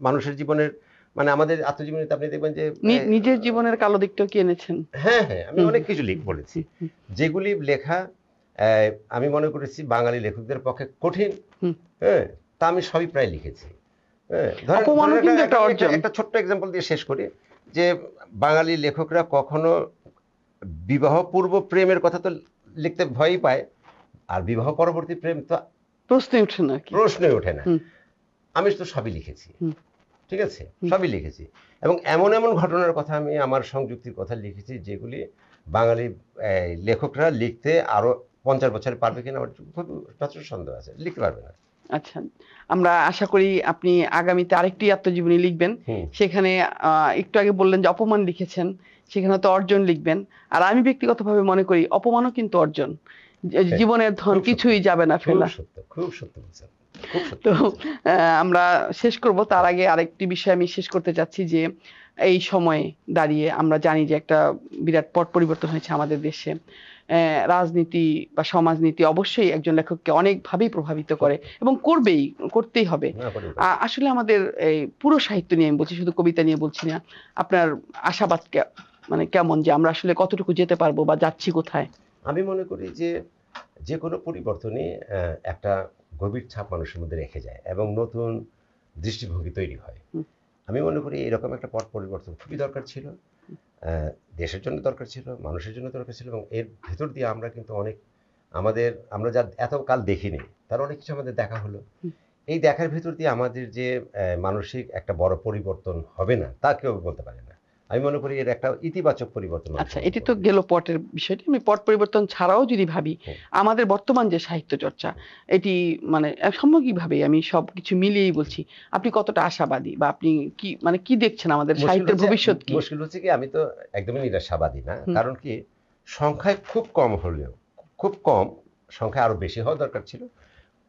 মানুষের জীবনের, মানে আমাদের আত্মজীবনীতে আপনি দেখবেন যে নিজের জীবনের কালো দিকটাও কি এনেছেন। হ্যাঁ, আমি অনেক কিছু বলেছি, যেগুলি লেখা আমি মনে করেছি বাঙালি লেখকদের পক্ষে কঠিন, হ্যাঁ, তা আমি সবই প্রায় লিখেছি। হ্যাঁ, ধরেন অপমানও ধরেন কিন্তু একটা আমি অর্জন। একটা ছোট্ট এক্সাম্পল দিয়ে শেষ করি যে বাঙালি লেখকরা কখনো বিবাহ পূর্ব প্রেমের কথা তো লিখতে ভয়ই পায়, আর বিবাহ পরবর্তী প্রেম তো প্রশ্নই ওঠে না কি। প্রশ্নই ওঠে না। হুম আমি তো সবই লিখেছি, হুম ঠিক আছে, হুম। সবই লিখেছি, এবং এমন এমন ঘটনার কথা আমি আমার সংযুক্তির কথা লিখেছি যেগুলি বাঙালি লেখকরা লিখতে আরো 50 বছর পারবে কিনা আমার খুব যথেষ্ট সন্দেহ আছে, লিখতে পারবে না। আচ্ছা, আমরা আশা করি আপনি আগামীতে আরেকটি আত্মজীবনী লিখবেন। হুম। সেখানে একটু আগে বললেন যে অপমান লিখেছেন, সেখানে তো অর্জন লিখবেন। আর আমি ব্যক্তিগতভাবে মনে করি অপমানও কিন্তু অর্জন। জীবনের ধন খুব সত্য, কিছুই যাবে না খুব ফেলা। সত্য, খুব সত্য বলছেন, খুব সত্য তো বলছেন। আমরা শেষ করব, তার আগে আরেকটি বিষয় আমি শেষ করতে চাচ্ছি যে এই সময়ে দাঁড়িয়ে আমরা জানি যে একটা বিরাট পট পরিবর্তন হয়েছে আমাদের দেশে। রাজনীতি বা সমাজনীতি অবশ্যই একজন লেখককে অনেকভাবেই প্রভাবিত করে সত্য। এবং করতেই হবে। না করে পারবে। আসলে আমাদের এই পুরো সাহিত্য নিয়ে আমি বলছি, শুধু কবিতা নিয়ে বলছি না। আপনার আশাবাদ মানে কেমন, যে আমরা আসলে কতটুকু যেতে পারবো বা যাচ্ছি কোথায়? আমি মনে করি যে যে কোনো পরিবর্তনই একটা গভীর ছাপ মানুষের মধ্যে রেখে যায় এবং নতুন দৃষ্টিভঙ্গি তৈরি হয়। হুম, আমি মনে করি এরকম একটা পট পরিবর্তন খুবই দরকার ছিল, দেশের জন্য দরকার ছিল, মানুষের জন্য দরকার ছিল, এবং এর ভেতর দিয়ে আমরা কিন্তু অনেক আমরা যা এত কাল দেখিনি তার অনেক কিছু আমাদের দেখা হলো। হুম। এই দেখার ভেতর দিয়ে আমাদের যে মানসিক একটা বড় পরিবর্তন হবে না তা কেউ বলতে পারে না। আমি মনে করি এর একটা ইতিবাচক পরিবর্তন আচ্ছা, মানুষের মধ্যে এটি তো ঘটবে। গেল পটের বিষয়টি। আমি পট পরিবর্তন ছাড়াও যদি ভাবি, হুম। আমাদের বর্তমান যে সাহিত্য চর্চা, এটি মানে সামগ্রিকভাবে আমি সবকিছু মিলিয়েই বলছি, আপনি কতটা আশাবাদী বা আপনি কি মানে কি দেখছেন আমাদের সাহিত্যের ভবিষ্যৎ কি? মুশকিল হচ্ছে কি আমি তো একদমই নিরাশাবাদী না, হুম, কারণ কি সংখ্যায় খুব কম হলেও, খুব কম সংখ্যা আরো বেশি হওয়া দরকার ছিল,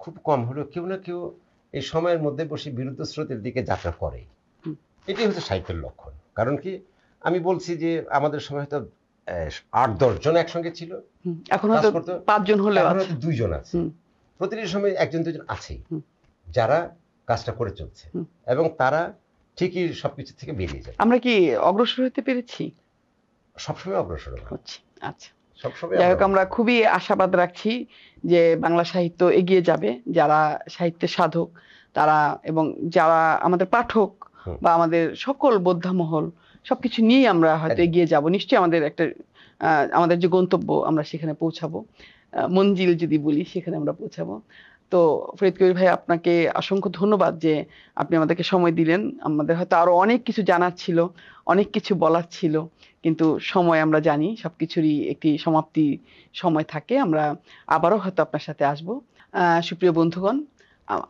খুব কম হলেও কেউ না কেউ এই সময়ের মধ্যে বসে বিরুদ্ধ স্রোতের দিকে যাত্রা করে। হুম, এটাই হচ্ছে সাহিত্যের লক্ষণ। কারণ কি আমি বলছি যে আমাদের সময় হয়তো 8-10 জন একসঙ্গে ছিল, হুম। এখন কাজ হয়তো করতো, 5 জন হলেও এখন আছে। হয়তো 2 জন আছে। হুম, প্রতিটি সময় 1-2 জন আছেই হুম, যারা কাজটা করে চলছে, হুম। এবং তারা ঠিকই সবকিছু থেকে বেরিয়ে যাবে। আমরা কি অগ্রসর হতে পেরেছি? সবসময় অগ্রসর না, হচ্ছি। আচ্ছা। সবসময় যাই আমরা হোক, আমরা অগ্রসর না। খুবই আশাবাদ রাখছি যে বাংলা সাহিত্য এগিয়ে যাবে। যারা সাহিত্যের সাধক তারা, এবং যারা আমাদের পাঠক হুম, বা আমাদের সকল বোদ্ধা মহল, সবকিছু নিয়েই আমরা হয়তো একদম। এগিয়ে যাব। নিশ্চয়ই আমাদের একটা আমাদের যে গন্তব্য আমরা সেখানে পৌঁছাবো। মঞ্জিল যদি বলি সেখানে আমরা পৌঁছাবো। তো ফরিদ কবির ভাই, আপনাকে অসংখ্য ধন্যবাদ যে আপনি আমাদেরকে সময় দিলেন। আমাদের হয়তো আরো অনেক কিছু জানার ছিল, অনেক কিছু বলার ছিল, কিন্তু সময় আমরা জানি সবকিছুরই একটি সমাপ্তি সময় থাকে। আমরা আবারও হয়তো আপনার সাথে আসবো। সুপ্রিয় বন্ধুগণ,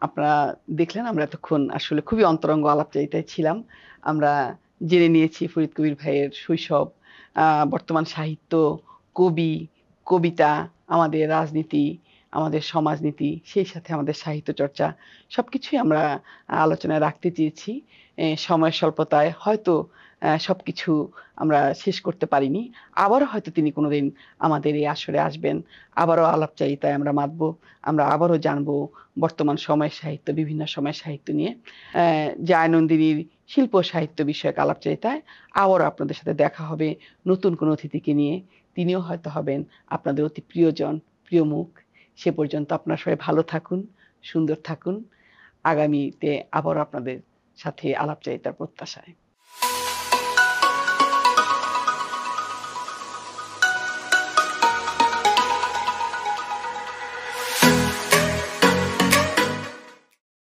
আপনারা দেখলেন আমরা এতক্ষণ আসলে খুবই অন্তরঙ্গ আলাপচারিতায় ছিলাম। আমরা জেনে নিয়েছি ফরিদ কবির ভাইয়ের শৈশব, বর্তমান সাহিত্য, কবি, কবিতা, আমাদের রাজনীতি, আমাদের সমাজনীতি, সেই সাথে আমাদের সাহিত্য চর্চা, সবকিছুই আমরা আলোচনায় রাখতে চেয়েছি। সময়ের স্বল্পতায় হয়তো সবকিছু আমরা শেষ করতে পারিনি। আবারও হয়তো তিনি কোনোদিন আমাদের এই আসরে আসবেন। আবারও আলাপচারিতায় আমরা মাতবো। আমরা আবারও জানবো বর্তমান সময়ের সাহিত্য, বিভিন্ন সময়ের সাহিত্য নিয়ে। জায়নন্দিনীর শিল্প সাহিত্য বিষয়ক আলাপচারিতায় আবারও আপনাদের সাথে দেখা হবে নতুন কোনো অতিথিকে নিয়ে। তিনিও হয়তো হবেন আপনাদের অতি প্রিয়জন, প্রিয় মুখ। সে পর্যন্ত আপনারা সবাই ভালো থাকুন, সুন্দর থাকুন। আগামীতে আবারও আপনাদের সাথে আলাপচারিতার প্রত্যাশায়।